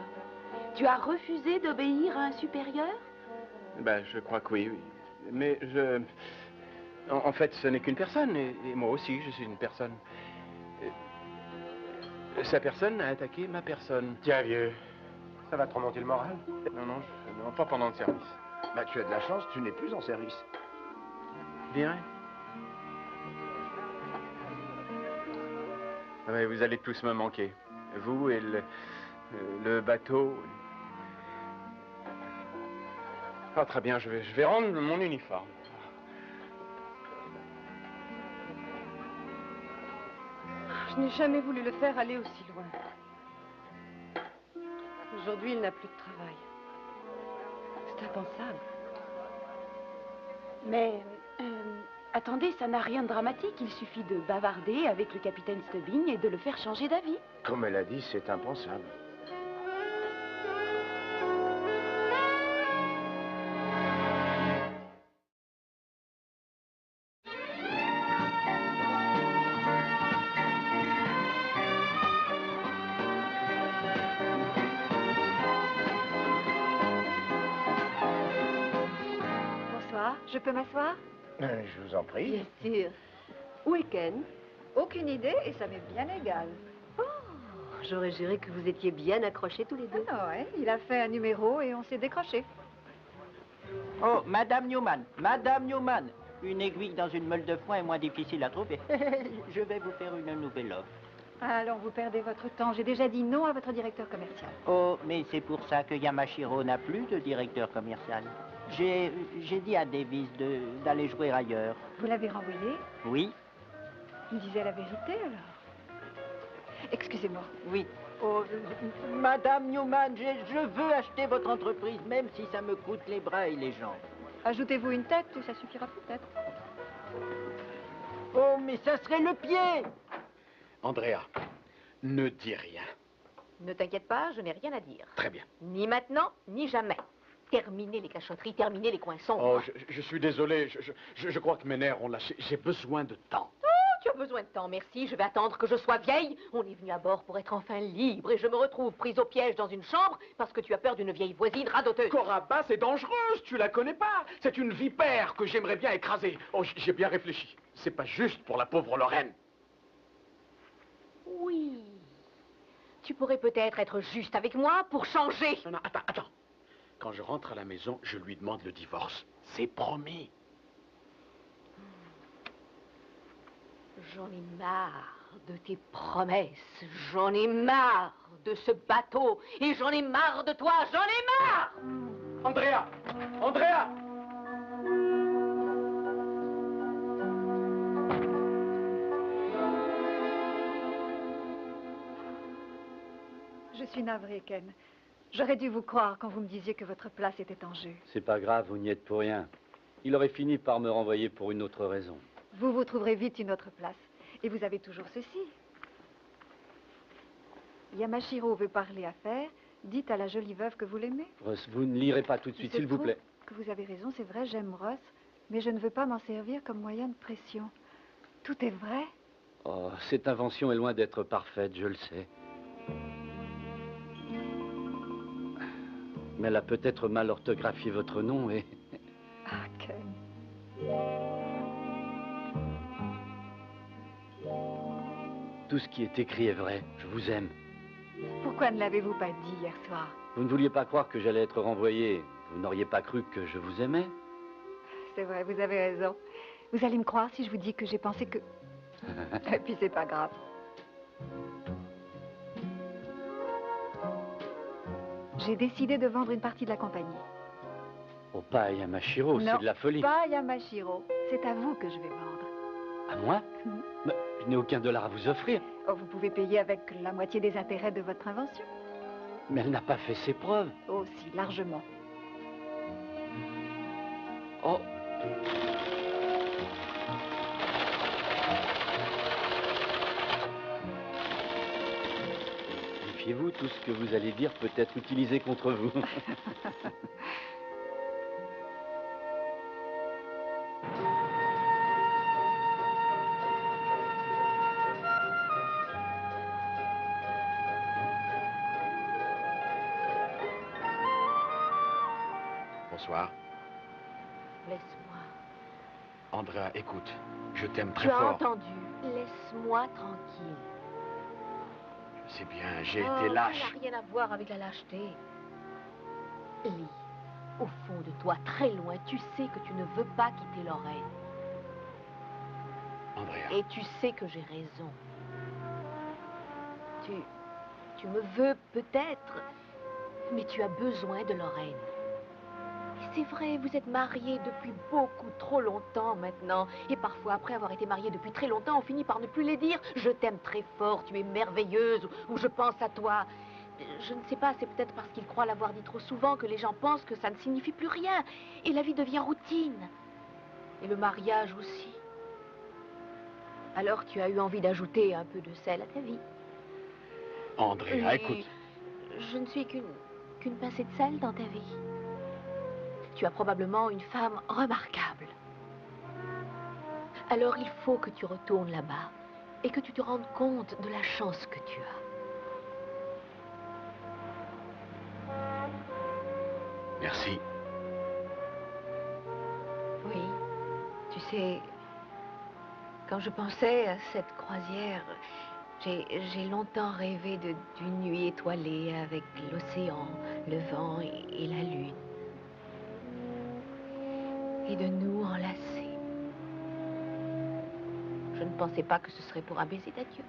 tu as refusé d'obéir à un supérieur? Ben, je crois que oui, oui. Mais en fait, ce n'est qu'une personne, et moi aussi, je suis une personne. Sa personne a attaqué ma personne. Tiens, vieux, ça va te remonter le moral? Non, non, pas pendant le service. Bah, tu as de la chance, tu n'es plus en service. Viré? Ah ouais, vous allez tous me manquer. Vous et le bateau. Ah, très bien, je vais rendre mon uniforme. Je n'ai jamais voulu le faire aller aussi loin. Aujourd'hui, il n'a plus de travail. C'est impensable. Mais, attendez, ça n'a rien de dramatique. Il suffit de bavarder avec le capitaine Stubbing et de le faire changer d'avis. Comme elle a dit, c'est impensable. Je peux m'asseoir? Je vous en prie. Bien sûr. Où est Ken? Aucune idée et ça m'est bien égal. Oh, j'aurais juré que vous étiez bien accrochés tous les deux. Ah ouais, il a fait un numéro et on s'est décroché. Oh, Madame Newman, une aiguille dans une meule de foin est moins difficile à trouver. Je vais vous faire une nouvelle offre. Allons, vous perdez votre temps. J'ai déjà dit non à votre directeur commercial. Oh, mais c'est pour ça que Yamashiro n'a plus de directeur commercial. J'ai dit à Davis d'aller jouer ailleurs. Vous l'avez renvoyé? Oui. Il disait la vérité, alors. Excusez-moi. Oui. Oh, Madame Newman, je veux acheter votre entreprise, même si ça me coûte les bras et les jambes. Ajoutez-vous une tête, ça suffira peut-être. Oh, mais ça serait le pied! Andrea, ne dis rien. Ne t'inquiète pas, je n'ai rien à dire. Très bien. Ni maintenant, ni jamais. Terminez les cachotteries, terminez les coins sombres. Oh, je suis désolé. Je crois que mes nerfs ont lâché. J'ai besoin de temps. Oh, tu as besoin de temps, merci. Je vais attendre que je sois vieille. On est venu à bord pour être enfin libre et je me retrouve prise au piège dans une chambre parce que tu as peur d'une vieille voisine radoteuse. Cora Bass est dangereuse, tu la connais pas. C'est une vipère que j'aimerais bien écraser. Oh, j'ai bien réfléchi. C'est pas juste pour la pauvre Lorraine. Oui. Tu pourrais peut-être être juste avec moi pour changer. Non, attends. Quand je rentre à la maison, je lui demande le divorce. C'est promis. J'en ai marre de tes promesses. J'en ai marre de ce bateau. Et j'en ai marre de toi. J'en ai marre! Andrea! Je suis navrée, Ken. J'aurais dû vous croire quand vous me disiez que votre place était en jeu. C'est pas grave, vous n'y êtes pour rien. Il aurait fini par me renvoyer pour une autre raison. Vous trouverez vite une autre place. Et vous avez toujours ceci. Yamashiro veut parler affaires. Dites à la jolie veuve que vous l'aimez. Ross, vous ne lirez pas tout de suite, s'il vous plaît. Que vous avez raison, c'est vrai, j'aime Ross. Mais je ne veux pas m'en servir comme moyen de pression. Tout est vrai. Oh, cette invention est loin d'être parfaite, je le sais. Mais elle a peut-être mal orthographié votre nom et... Ah, Ken. Tout ce qui est écrit est vrai. Je vous aime. Pourquoi ne l'avez-vous pas dit hier soir? Vous ne vouliez pas croire que j'allais être renvoyé. Vous n'auriez pas cru que je vous aimais. C'est vrai, vous avez raison. Vous allez me croire si je vous dis que j'ai pensé que... Et puis c'est pas grave. J'ai décidé de vendre une partie de la compagnie. Oh, pas à Yamashiro, c'est de la folie. Pas à Yamashiro. C'est à vous que je vais vendre. À moi? Mais je n'ai aucun dollar à vous offrir. Oh, vous pouvez payer avec la moitié des intérêts de votre invention. Mais elle n'a pas fait ses preuves. Oh, si, largement. Oh. Méfiez-vous, tout ce que vous allez dire peut être utilisé contre vous. Bonsoir. Laisse-moi. Andrea, écoute, je t'aime très fort. Tu as entendu? Laisse-moi tranquille. Je sais bien, j'ai été lâche. Ça n'a rien à voir avec la lâcheté. Lee, au fond de toi, très loin, tu sais que tu ne veux pas quitter Lorraine. Andrea. Et tu sais que j'ai raison. Tu me veux peut-être, mais tu as besoin de Lorraine. C'est vrai, vous êtes mariés depuis beaucoup trop longtemps maintenant. Et parfois, après avoir été mariés depuis très longtemps, on finit par ne plus les dire. Je t'aime très fort, tu es merveilleuse, ou je pense à toi. Je ne sais pas, c'est peut-être parce qu'ils croient l'avoir dit trop souvent que les gens pensent que ça ne signifie plus rien. Et la vie devient routine. Et le mariage aussi. Alors tu as eu envie d'ajouter un peu de sel à ta vie. Andrea, écoute. Je ne suis qu'une pincée de sel dans ta vie. Tu as probablement une femme remarquable. Alors il faut que tu retournes là-bas et que tu te rendes compte de la chance que tu as. Merci. Oui, tu sais, quand je pensais à cette croisière, j'ai longtemps rêvé d'une nuit étoilée avec l'océan, le vent et la lune. Et de nous enlacer. Je ne pensais pas que ce serait pour un baiser d'adieu.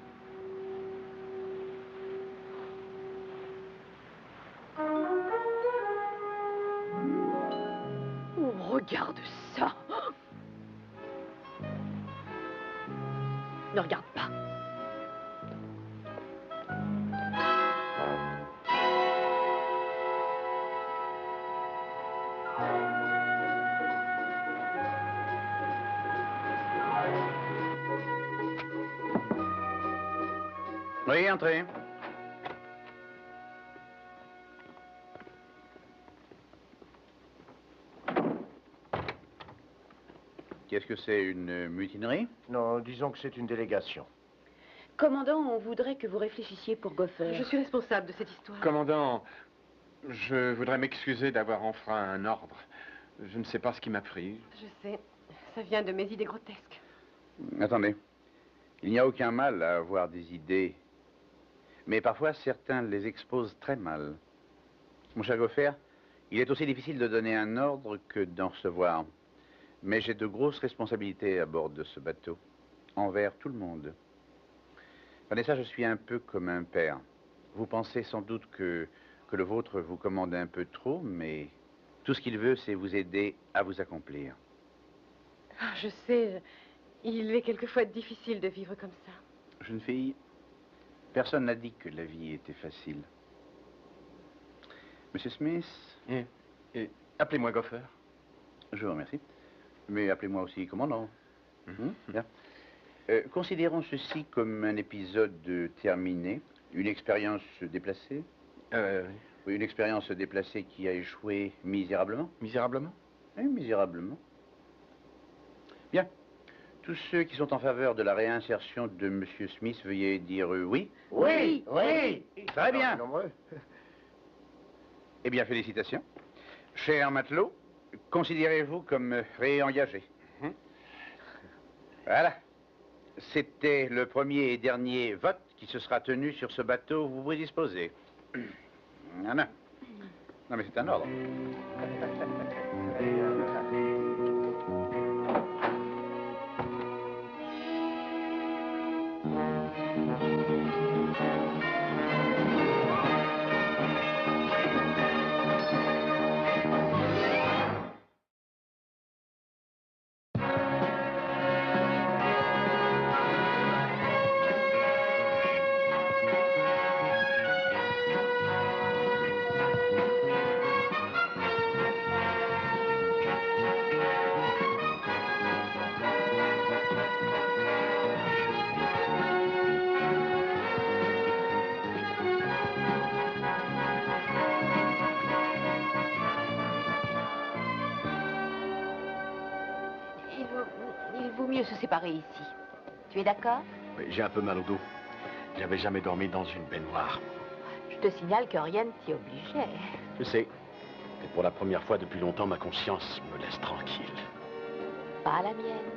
Oh, regarde ça! Ne regarde pas. Oui, entrez. Qu'est-ce que c'est, une mutinerie? Non, disons que c'est une délégation. Commandant, on voudrait que vous réfléchissiez pour Gopher. Je suis responsable de cette histoire. Commandant, je voudrais m'excuser d'avoir enfreint un ordre. Je ne sais pas ce qui m'a pris. Je sais. Ça vient de mes idées grotesques. Attendez. Il n'y a aucun mal à avoir des idées. Mais parfois, certains les exposent très mal. Mon cher Gopher, il est aussi difficile de donner un ordre que d'en recevoir. Mais j'ai de grosses responsabilités à bord de ce bateau, envers tout le monde. Vanessa, je suis un peu comme un père. Vous pensez sans doute que le vôtre vous commande un peu trop, mais tout ce qu'il veut, c'est vous aider à vous accomplir. Ah, je sais, il est quelquefois difficile de vivre comme ça. Jeune fille, personne n'a dit que la vie était facile. Monsieur Smith? Appelez-moi Gopher. Je vous remercie. Mais appelez-moi aussi commandant. Bien. Considérons ceci comme un épisode terminé, une expérience déplacée. Oui, une expérience déplacée qui a échoué misérablement. Misérablement? Oui, misérablement. Bien. Tous ceux qui sont en faveur de la réinsertion de Monsieur Smith, veuillez dire oui. Oui, oui. Très bien. Eh bien, félicitations. Cher matelot, considérez-vous comme réengagé. Voilà. C'était le premier et dernier vote qui se sera tenu sur ce bateau, vous vous disposez. Non, non. Non, mais c'est un ordre. Il vaut mieux se séparer ici. Tu es d'accord? Oui, j'ai un peu mal au dos. J'avais jamais dormi dans une baignoire. Je te signale que rien ne t'y obligeait. Je sais. Et pour la première fois depuis longtemps, ma conscience me laisse tranquille. Pas la mienne.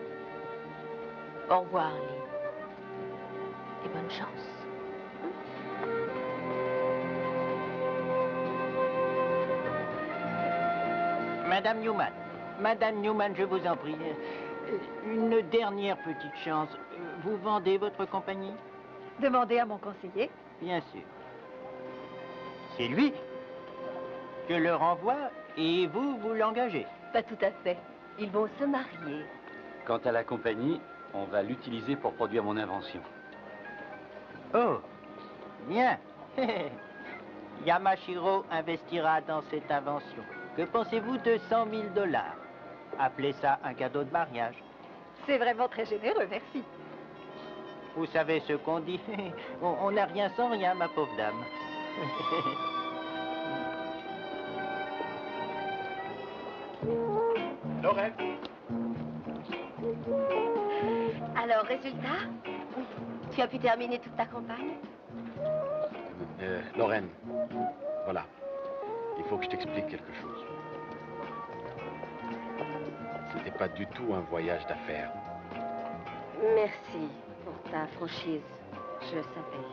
Au revoir, Lee. Et bonne chance. Madame Newman, je vous en prie. Une dernière petite chance. Vous vendez votre compagnie? Demandez à mon conseiller. Bien sûr. C'est lui. Je le renvoie et vous l'engagez. Pas tout à fait. Ils vont se marier. Quant à la compagnie, on va l'utiliser pour produire mon invention. Oh, bien. Yamashiro investira dans cette invention. Que pensez-vous de 100 000 $? Appelez ça un cadeau de mariage. C'est vraiment très généreux, merci. Vous savez ce qu'on dit. On n'a rien sans rien, ma pauvre dame. Lorraine. Alors, résultat? Tu as pu terminer toute ta campagne? Lorraine, voilà. Il faut que je t'explique quelque chose. C'était pas du tout un voyage d'affaires. Merci pour ta franchise. Je le savais.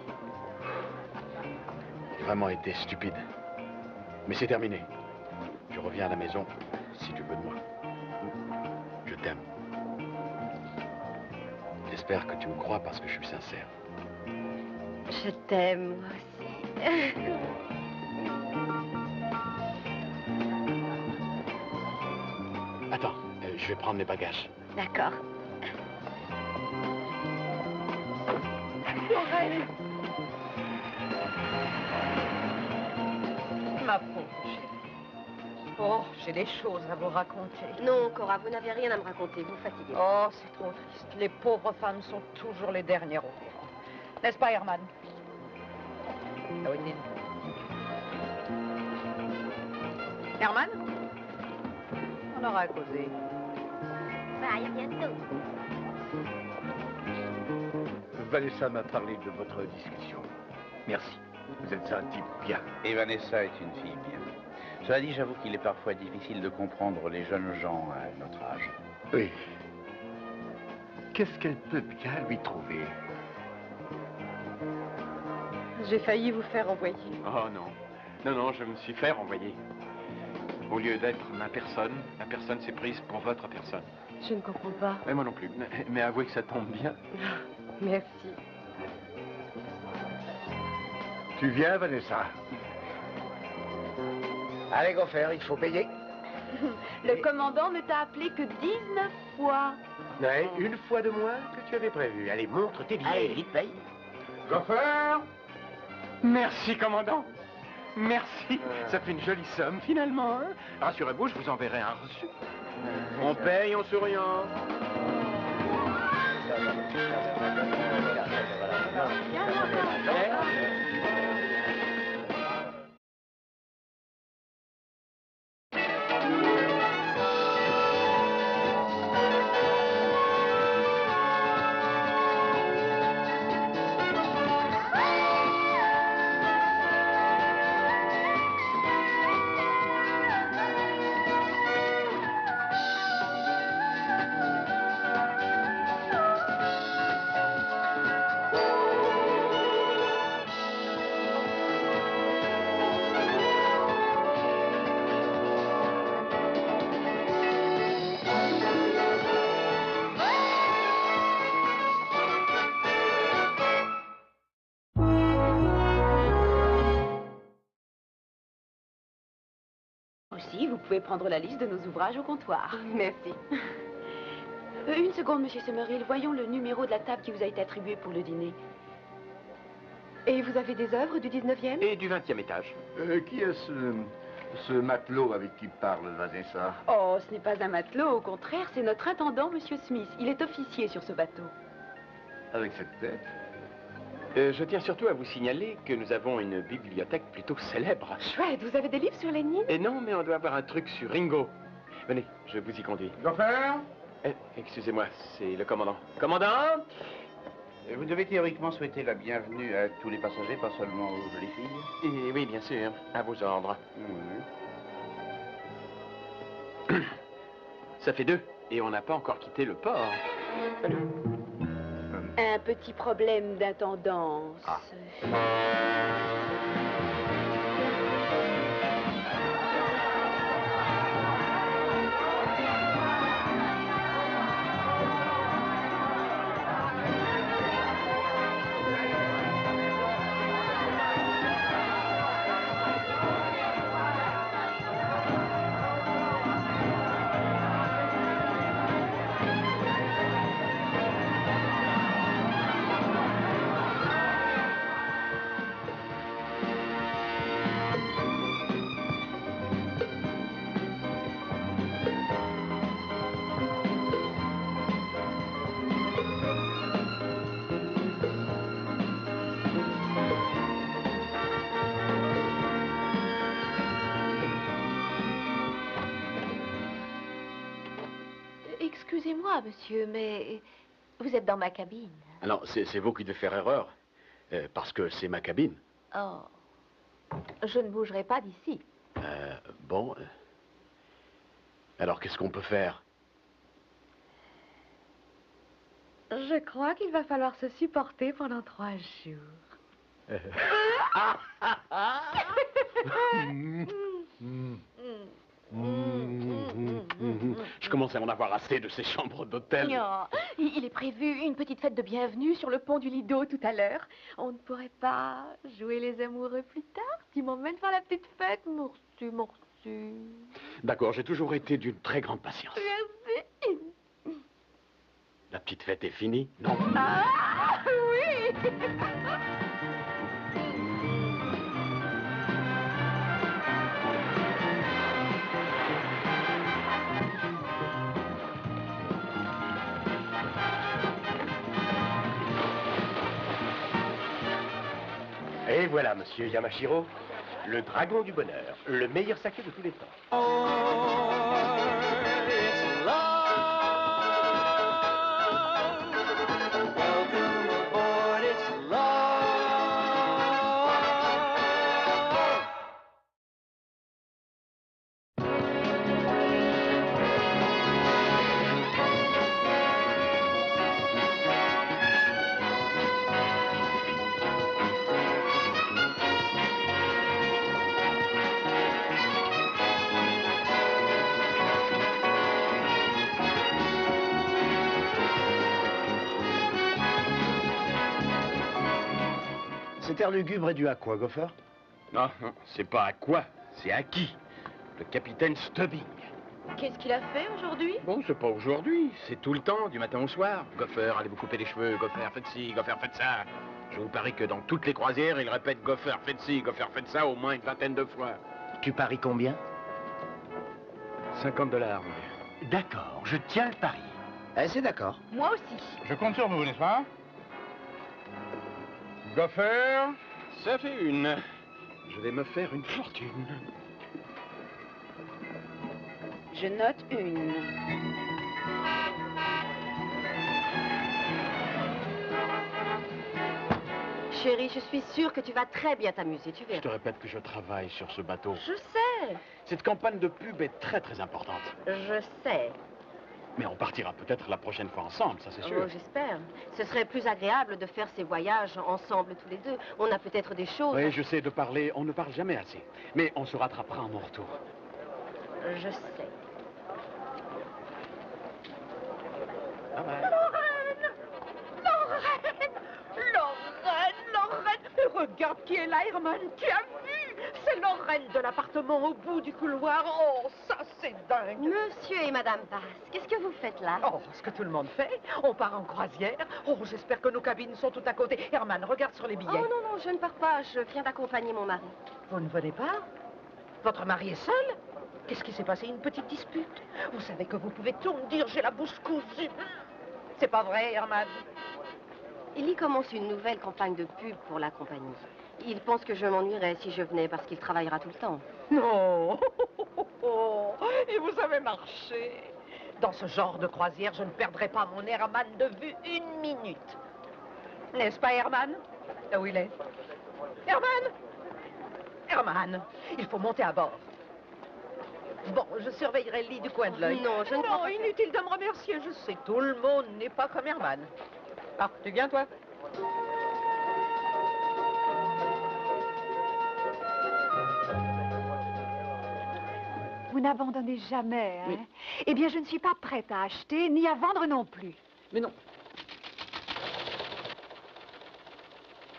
J'ai vraiment été stupide. Mais c'est terminé. Je reviens à la maison, si tu veux de moi. Je t'aime. J'espère que tu me crois parce que je suis sincère. Je t'aime, moi aussi. Attends, je vais prendre mes bagages. D'accord. Lorraine! Ma pauvre chérie. Oh, j'ai des choses à vous raconter. Non, Cora, vous n'avez rien à me raconter, vous fatiguez. Oh, c'est trop triste. Les pauvres femmes sont toujours les dernières au courant. N'est-ce pas, Herman? Ah oui, Herman? On aura à causer. Bye, à bientôt. Vanessa m'a parlé de votre discussion. Merci. Vous êtes un type bien. Et Vanessa est une fille bien. Cela dit, j'avoue qu'il est parfois difficile de comprendre les jeunes gens à notre âge. Oui. Qu'est-ce qu'elle peut bien lui trouver? J'ai failli vous faire envoyer. Oh non. Non, non, je me suis fait renvoyer. Au lieu d'être ma personne, la personne s'est prise pour votre personne. Je ne comprends pas. Et moi non plus. Mais avouez que ça tombe bien. Merci. Tu viens, Vanessa? Allez, Gopher, il faut payer. Le commandant ne t'a appelé que 19 fois. Ouais, une fois de moins que tu avais prévu. Allez, montre tes billets. Allez, vite, paye. Gopher! Merci, commandant. Merci. Ça fait une jolie somme, finalement. Hein? Rassurez-vous, je vous enverrai un reçu. On paye en souriant. Aussi, vous pouvez prendre la liste de nos ouvrages au comptoir. Merci. Une seconde, monsieur Summerhill. Voyons le numéro de la table qui vous a été attribuée pour le dîner. Et vous avez des œuvres du 19e? Et du 20e étage. Qui est ce matelot avec qui parle Vanessa? Oh, ce n'est pas un matelot, au contraire, c'est notre intendant, monsieur Smith. Il est officier sur ce bateau. Avec cette tête? Je tiens surtout à vous signaler que nous avons une bibliothèque plutôt célèbre. Chouette, vous avez des livres sur Lénine? Et non, mais on doit avoir un truc sur Ringo. Venez, je vous y conduis. Gopher? Excusez-moi, c'est le commandant. Commandant? Vous devez théoriquement souhaiter la bienvenue à tous les passagers, pas seulement aux jolies filles. Et oui, bien sûr, à vos ordres. Ça fait 2, et on n'a pas encore quitté le port. Salut. Un petit problème d'intendance. Ah. Excusez-moi, monsieur, mais vous êtes dans ma cabine. Alors, c'est vous qui devez faire erreur, parce que c'est ma cabine. Oh, je ne bougerai pas d'ici. Bon. Alors, qu'est-ce qu'on peut faire? Je crois qu'il va falloir se supporter pendant 3 jours. Je commence à en avoir assez de ces chambres d'hôtel. Oh, il est prévu une petite fête de bienvenue sur le pont du Lido tout à l'heure. On ne pourrait pas jouer les amoureux plus tard? Tu m'emmènes faire la petite fête? Merci, merci. D'accord, j'ai toujours été d'une très grande patience. Merci. La petite fête est finie, non? Ah, oui. Et voilà, monsieur Yamashiro, le dragon du bonheur, le meilleur saké de tous les temps. Cet air lugubre est dû à quoi, Gopher? Non, non, c'est pas à quoi, c'est à qui? Le capitaine Stubbing. Qu'est-ce qu'il a fait aujourd'hui? Bon, c'est pas aujourd'hui, c'est tout le temps, du matin au soir. Gopher, allez vous couper les cheveux, Gopher, faites ci, Gopher, faites ça. Je vous parie que dans toutes les croisières, il répète Gopher, faites ci, Gopher, faites ça au moins une vingtaine de fois. Tu paries combien? 50 $, mon vieux. D'accord, je tiens le pari. C'est d'accord. Moi aussi. Je compte sur vous, n'est-ce pas? Gopher? Ça fait une. Je vais me faire une fortune. Je note une. Chérie, je suis sûre que tu vas très bien t'amuser, tu Je verras. te répète que je travaille sur ce bateau. Je sais, Cette campagne de pub est très très importante. je sais. Mais on partira peut-être la prochaine fois ensemble, ça c'est sûr. Oh, j'espère. Ce serait plus agréable de faire ces voyages ensemble tous les deux. On a peut-être des choses... Oui, je sais, de parler, on ne parle jamais assez. Mais on se rattrapera à mon retour. Je sais. Bye bye. Lorraine! Lorraine! Lorraine! Lorraine! Regarde qui est là, Herman. Tu as vu? C'est Lorraine de l'appartement au bout du couloir. Oh, ça c'est dingue. Monsieur et Madame Basse, qu'est-ce que vous faites là? Oh, ce que tout le monde fait. On part en croisière. Oh, j'espère que nos cabines sont toutes à côté. Herman, regarde sur les billets. Oh non, non, je ne pars pas. Je viens d'accompagner mon mari. Vous ne venez pas? Votre mari est seul? Qu'est-ce qui s'est passé? Une petite dispute? Vous savez que vous pouvez tout me dire, j'ai la bouche cousue. C'est pas vrai, Herman? Il y commence une nouvelle campagne de pub pour la compagnie. Il pense que je m'ennuierais si je venais parce qu'il travaillera tout le temps. Non. Et vous avez marché. Dans ce genre de croisière, je ne perdrai pas mon Herman de vue une minute. N'est-ce pas, Herman? Où il est? Herman? Herman, il faut monter à bord. Bon, je surveillerai le lit du coin de l'œil. Non, je ne crois Non, pas. inutile de me remercier, je sais, tout le monde n'est pas comme Herman. Ah, tu viens, toi? Vous n'abandonnez jamais, hein? Eh bien, je ne suis pas prête à acheter, ni à vendre non plus. Mais non.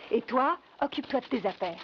Et toi, occupe-toi de tes affaires.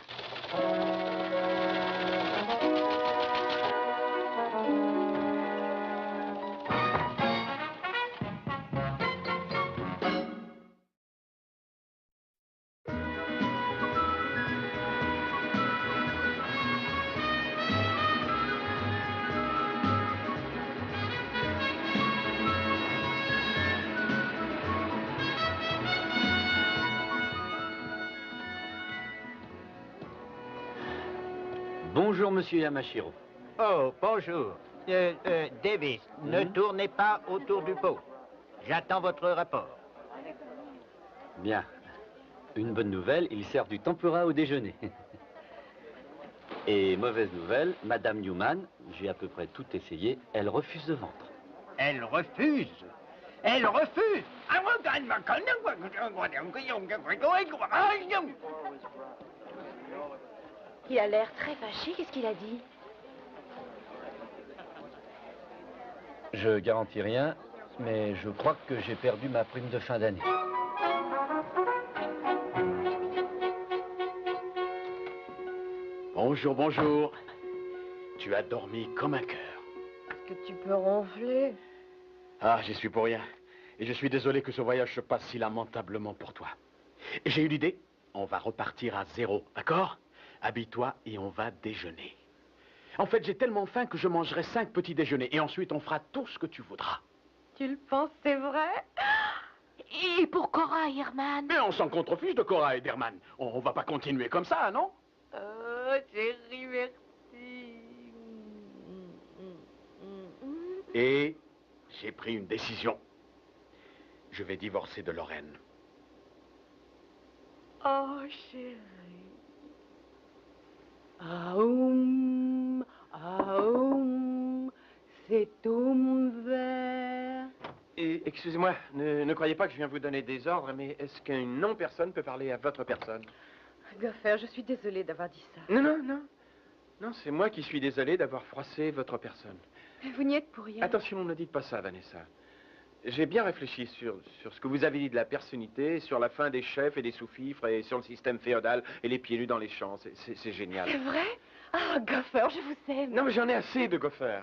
Bonjour, monsieur Yamashiro. Oh, bonjour. Davis, ne tournez pas autour du pot. J'attends votre rapport. Bien. Une bonne nouvelle, ils servent du tempura au déjeuner. Et mauvaise nouvelle, Madame Newman, j'ai à peu près tout essayé, elle refuse de vendre. Elle refuse. Elle refuse. Il a l'air très fâché. Qu'est-ce qu'il a dit? Je garantis rien, mais je crois que j'ai perdu ma prime de fin d'année. Bonjour, bonjour. Tu as dormi comme un cœur. Est-ce que tu peux ronfler? Ah, j'y suis pour rien. Et je suis désolé que ce voyage se passe si lamentablement pour toi. Et j'ai eu l'idée, on va repartir à zéro, d'accord? Habille-toi et on va déjeuner. En fait, j'ai tellement faim que je mangerai 5 petits déjeuners. Et ensuite, on fera tout ce que tu voudras. Tu le penses, c'est vrai? Et pour Cora et Herman? Mais on s'en contrefiche de Cora et d'Herman. On va pas continuer comme ça, non? Oh, chérie, merci. Et j'ai pris une décision. Je vais divorcer de Lorraine. Oh, chérie. Aoum, aoum, c'est vert. Et excusez-moi, ne croyez pas que je viens vous donner des ordres, mais est-ce qu'une non-personne peut parler à votre personne? Goffer, je suis désolée d'avoir dit ça. Non, non, non. Non, c'est moi qui suis désolé d'avoir froissé votre personne. Vous n'y êtes pour rien. Attention, ne dites pas ça, Vanessa. J'ai bien réfléchi sur ce que vous avez dit de la personnalité, sur la fin des chefs et des sous-fifres, et sur le système féodal et les pieds nus dans les champs. C'est génial. C'est vrai? Ah, Goffer, je vous aime. Non, mais j'en ai assez de Goffer.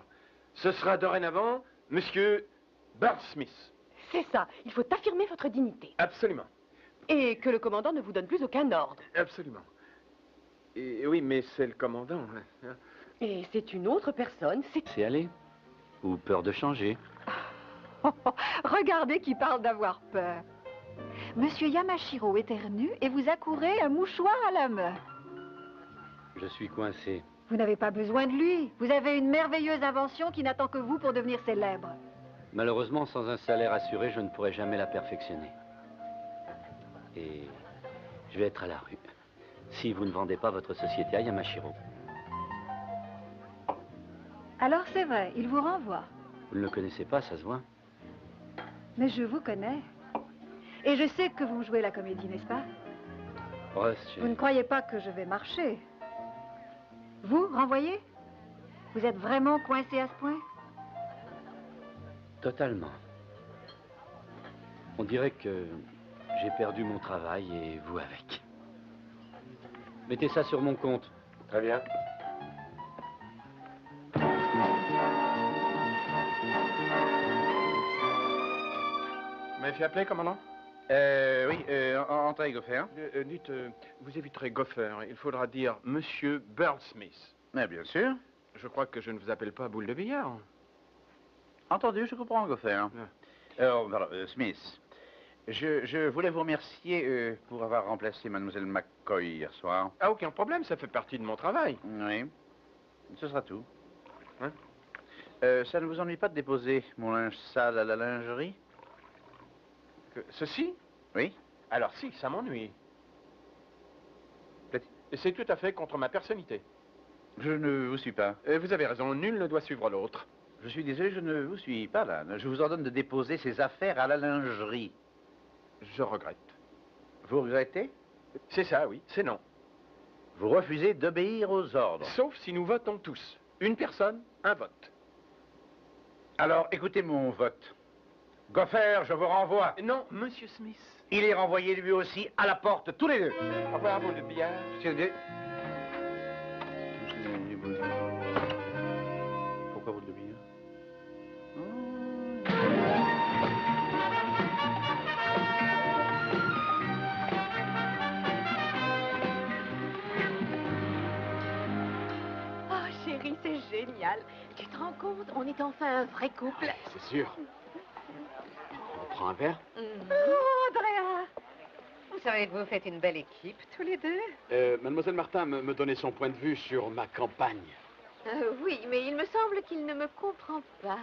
Ce sera dorénavant Monsieur Burnsmith. C'est ça. Il faut affirmer votre dignité. Absolument. Et que le commandant ne vous donne plus aucun ordre. Absolument. Et oui, mais c'est le commandant. Hein. Et c'est une autre personne, C'est aller? Ou peur de changer? Regardez qui parle d'avoir peur. Monsieur Yamashiro éternue et vous accourez un mouchoir à la main. Je suis coincé. Vous n'avez pas besoin de lui. Vous avez une merveilleuse invention qui n'attend que vous pour devenir célèbre. Malheureusement, sans un salaire assuré, je ne pourrai jamais la perfectionner. Et je vais être à la rue. Si vous ne vendez pas votre société à Yamashiro. Alors c'est vrai, il vous renvoie. Vous ne le connaissez pas, ça se voit. Mais je vous connais. Et je sais que vous jouez la comédie, n'est-ce pas? Vous ne croyez pas que je vais marcher? Vous, renvoyez? Vous êtes vraiment coincé à ce point? Totalement. On dirait que j'ai perdu mon travail et vous avec. Mettez ça sur mon compte. Très bien. Vous m'avez fait appeler, commandant? Oui, entrez, Goffer. Dites, vous éviterez Goffer. Il faudra dire Monsieur Burnsmith. Mais bien sûr. Je crois que je ne vous appelle pas boule de billard. Entendu, je comprends, Goffer. Alors, Smith, je voulais vous remercier pour avoir remplacé Mademoiselle McCoy hier soir. Ah, aucun problème, ça fait partie de mon travail. Oui, ce sera tout. Hein? Ça ne vous ennuie pas de déposer mon linge sale à la lingerie? Ceci? Oui. Alors si, ça m'ennuie. Et c'est tout à fait contre ma personnalité. Je ne vous suis pas. Vous avez raison, nul ne doit suivre l'autre. Je suis désolé, je ne vous suis pas là. Je vous ordonne de déposer ces affaires à la lingerie. Je regrette. Vous regrettez? C'est ça, oui, c'est non. Vous refusez d'obéir aux ordres. Sauf si nous votons tous. Une personne, un vote. Alors, écoutez mon vote. Goffer, je vous renvoie. Non, Monsieur Smith. Il est renvoyé lui aussi à la porte, tous les deux. Au revoir, boule de billard. Pourquoi boule de billard? Oh, chérie, c'est génial. Tu te rends compte, on est enfin un vrai couple. C'est sûr. On prend un verre? Oh, Andrea! Vous savez que vous faites une belle équipe, tous les deux. Mademoiselle Martin me donnait son point de vue sur ma campagne. Oui, mais il me semble qu'il ne me comprend pas.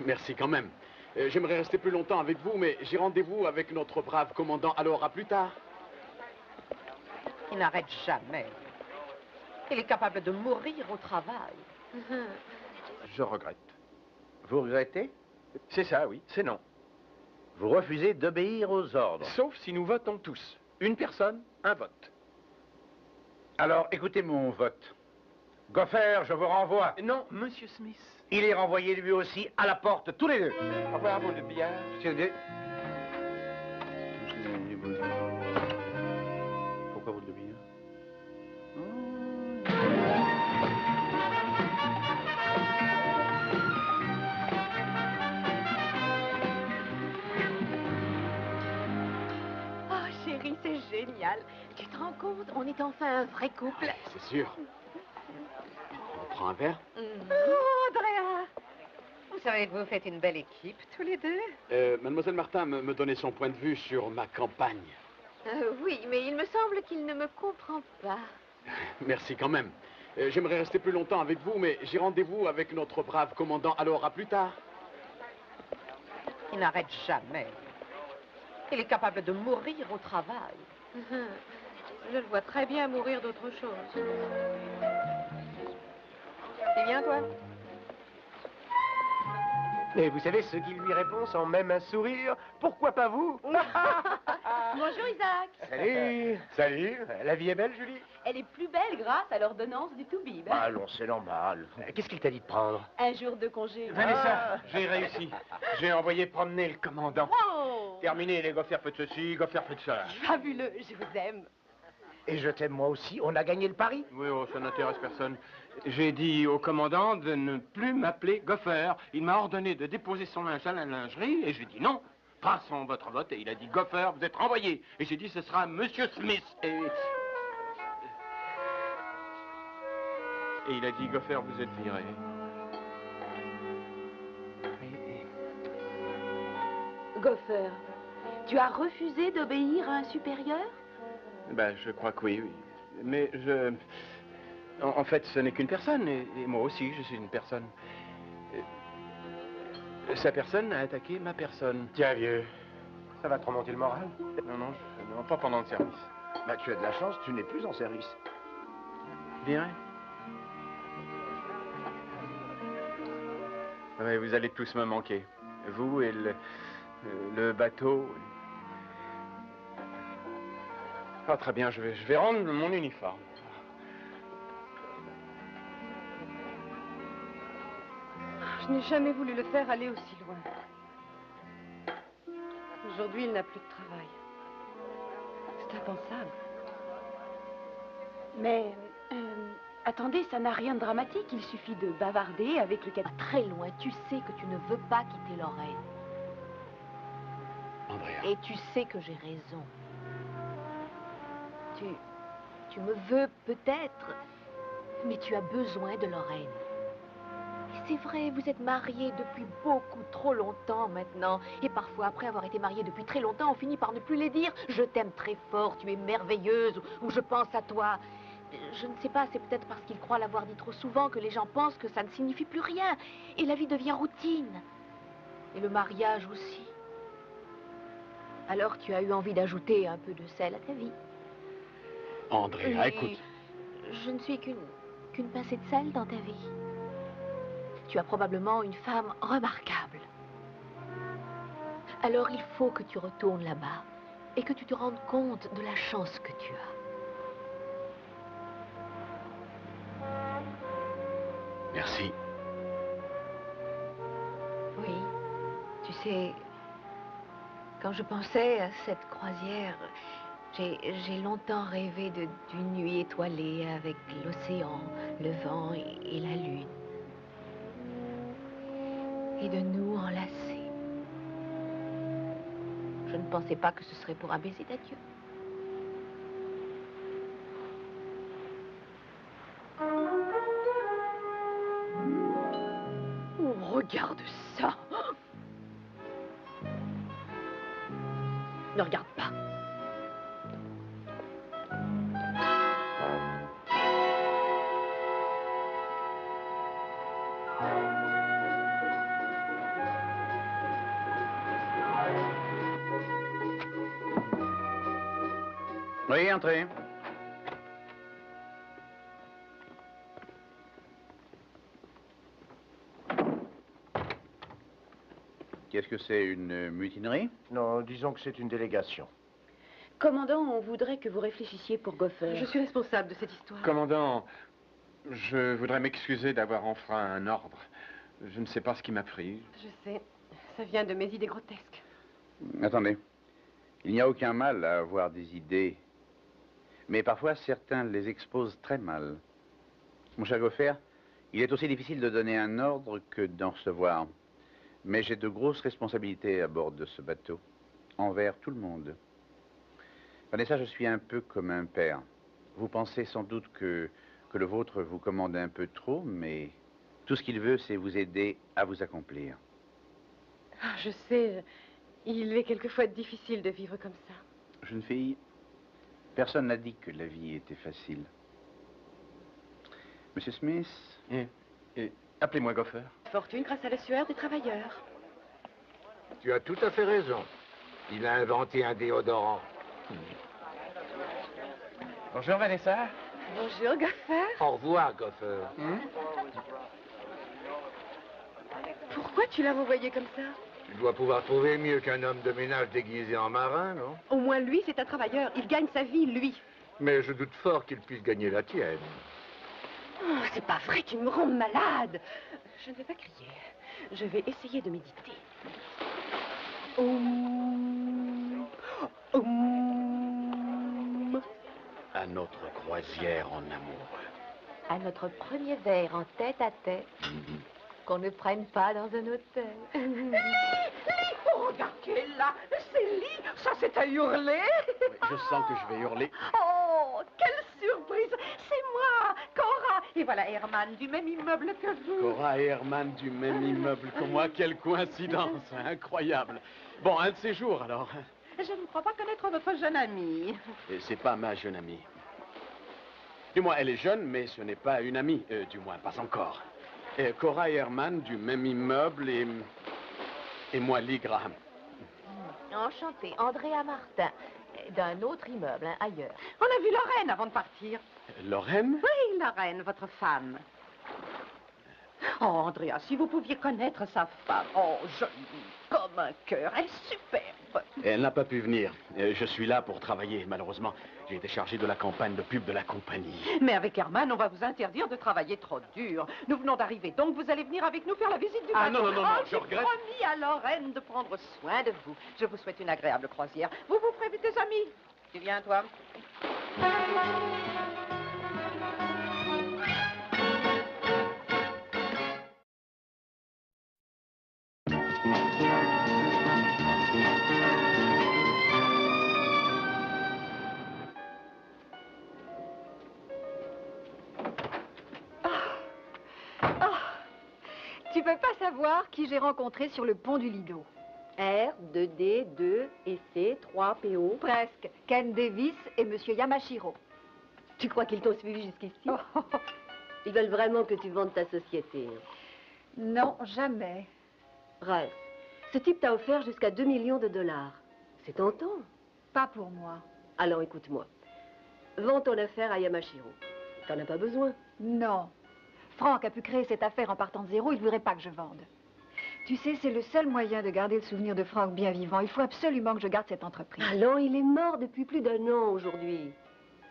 Merci quand même. J'aimerais rester plus longtemps avec vous, mais j'ai rendez-vous avec notre brave commandant. Alors, à plus tard. Il n'arrête jamais. Il est capable de mourir au travail. Je regrette. Vous regrettez? C'est ça, oui, c'est non. Vous refusez d'obéir aux ordres. Sauf si nous votons tous. Une personne, un vote. Alors, écoutez mon vote. Goffer, je vous renvoie. Non, Monsieur Smith. Il est renvoyé lui aussi à la porte, tous les deux. Au revoir, boule de billard. Pourquoi boule de billard? Oh, chérie, c'est génial. Tu te rends compte, on est enfin un vrai couple. C'est sûr. On prend un verre? Oh, Andrea! Vous savez que vous faites une belle équipe, tous les deux. Mademoiselle Martin me donnait son point de vue sur ma campagne. Oui, mais il me semble qu'il ne me comprend pas. Merci quand même. J'aimerais rester plus longtemps avec vous, mais j'ai rendez-vous avec notre brave commandant. Alors, à plus tard. Il n'arrête jamais. Il est capable de mourir au travail. Je le vois très bien mourir d'autre chose. Tu viens, toi? Et vous savez ce qu'il lui répond sans même un sourire? Pourquoi pas vous? Bonjour Isaac. Salut. Salut. La vie est belle, Julie? Elle est plus belle grâce à l'ordonnance du Toubib. Allons, c'est normal. Qu'est-ce qu'il t'a dit de prendre? Un jour de congé. Vanessa, j'ai réussi. J'ai envoyé promener le commandant. Wow. Terminé, les Goffer faites ceci, Goffer faites ça. Fabuleux, je vous aime. Et je t'aime moi aussi. On a gagné le pari? Oui, oh, ça n'intéresse personne. J'ai dit au commandant de ne plus m'appeler Goffer. Il m'a ordonné de déposer son linge à la lingerie et j'ai dit non. Passons votre vote et il a dit Goffer, vous êtes renvoyé. Et j'ai dit ce sera Monsieur Smith. Et il a dit Goffer, vous êtes viré. Goffer, tu as refusé d'obéir à un supérieur? Ben, je crois que oui, oui. Mais en fait, ce n'est qu'une personne, et moi aussi, je suis une personne. Sa personne a attaqué ma personne. Tiens, vieux, ça va te remonter le moral? Non, non, pas pendant le service. Bah, tu as de la chance, tu n'es plus en service. Viré? Oui, vous allez tous me manquer. Vous et le bateau. Ah, très bien, je vais rendre mon uniforme. Je n'ai jamais voulu le faire aller aussi loin. Aujourd'hui, il n'a plus de travail. C'est impensable. Mais, attendez, ça n'a rien de dramatique. Il suffit de bavarder avec le capitaine. Très loin, tu sais que tu ne veux pas quitter Lorraine. Andrea. Et tu sais que j'ai raison. Tu me veux peut-être, mais tu as besoin de Lorraine. Et c'est vrai, vous êtes mariés depuis beaucoup trop longtemps maintenant. Et parfois, après avoir été mariés depuis très longtemps, on finit par ne plus les dire. Je t'aime très fort, tu es merveilleuse, ou je pense à toi. Je ne sais pas, c'est peut-être parce qu'ils croient l'avoir dit trop souvent que les gens pensent que ça ne signifie plus rien. Et la vie devient routine. Et le mariage aussi. Alors tu as eu envie d'ajouter un peu de sel à ta vie. Andrea, écoute. Je ne suis qu'une pincée de sel dans ta vie. Tu as probablement une femme remarquable. Alors il faut que tu retournes là-bas et que tu te rendes compte de la chance que tu as. Merci. Oui, tu sais, quand je pensais à cette croisière, j'ai longtemps rêvé d'une nuit étoilée avec l'océan, le vent et la lune. Et de nous enlacés. Je ne pensais pas que ce serait pour un baiser d'adieu. Oh, regarde ça. Ne regarde pas. Oui, entrez. Qu'est-ce que c'est, une mutinerie? Non, disons que c'est une délégation. Commandant, on voudrait que vous réfléchissiez pour Goffer. Je suis responsable de cette histoire. Commandant, je voudrais m'excuser d'avoir enfreint un ordre. Je ne sais pas ce qui m'a pris. Je sais, ça vient de mes idées grotesques. Attendez. Il n'y a aucun mal à avoir des idées. Mais parfois, certains les exposent très mal. Mon cher Goffer, il est aussi difficile de donner un ordre que d'en recevoir. Mais j'ai de grosses responsabilités à bord de ce bateau, envers tout le monde. Vanessa, je suis un peu comme un père. Vous pensez sans doute que le vôtre vous commande un peu trop, mais Tout ce qu'il veut, c'est vous aider à vous accomplir. Ah, je sais, il est quelquefois difficile de vivre comme ça. Jeune fille, personne n'a dit que la vie était facile. Monsieur Smith? Appelez-moi Gopher. Fortune grâce à la sueur des travailleurs. Tu as tout à fait raison. Il a inventé un déodorant. Bonjour, Vanessa. Bonjour, Gopher. Au revoir, Gopher. Pourquoi tu l'as renvoyé comme ça? Tu dois pouvoir trouver mieux qu'un homme de ménage déguisé en marin, non? Au moins, lui, c'est un travailleur. Il gagne sa vie, lui. Mais je doute fort qu'il puisse gagner la tienne. Oh, c'est pas vrai, tu me rends malade. Je ne vais pas crier. Je vais essayer de méditer. À notre croisière en amour. À notre premier verre en tête-à-tête, qu'on ne prenne pas dans un hôtel. Oh, regarde qui est là. C'est Lee. Ça, c'est à hurler. Oui, je sens que je vais hurler. Oh, quelle surprise. C'est moi, Cora. Et voilà Herman, du même immeuble que vous. Cora et Herman du même immeuble que moi. Quelle coïncidence. Incroyable. Bon, un de ces jours, alors. Je ne crois pas connaître votre jeune amie. Et c'est pas ma jeune amie. Du moins, elle est jeune, mais ce n'est pas une amie. Du moins, pas encore. Cora et Herman du même immeuble et moi, Lee Graham. Enchantée, Andrea Martin, d'un autre immeuble, hein, ailleurs. On a vu Lorraine avant de partir. Lorraine? Oui, Lorraine, votre femme. Oh, Andrea, si vous pouviez connaître sa femme. Oh, jolie, comme un cœur, elle est superbe. Elle n'a pas pu venir. Je suis là pour travailler, malheureusement. J'ai été chargé de la campagne de pub de la compagnie. Mais avec Herman, on va vous interdire de travailler trop dur. Nous venons d'arriver, donc vous allez venir avec nous faire la visite du bateau. Non, je j'ai regrette. promis à Lorraine de prendre soin de vous. Je vous souhaite une agréable croisière. Vous vous ferez vite des amis. Tu viens, toi? Tu peux pas savoir qui j'ai rencontré sur le pont du Lido. R, 2D, 2, et C, 3, PO. Presque. Ken Davis et Monsieur Yamashiro. Tu crois qu'ils t'ont suivi jusqu'ici? Oh. Ils veulent vraiment que tu vendes ta société. Non, jamais. Reste. Ce type t'a offert jusqu'à 2 millions de dollars. C'est tentant. Pas pour moi. Alors écoute-moi. Vends ton affaire à Yamashiro. T'en as pas besoin. Non. Franck a pu créer cette affaire en partant de zéro, il ne voudrait pas que je vende. Tu sais, c'est le seul moyen de garder le souvenir de Franck bien vivant. Il faut absolument que je garde cette entreprise. Allons, il est mort depuis plus d'1 an aujourd'hui.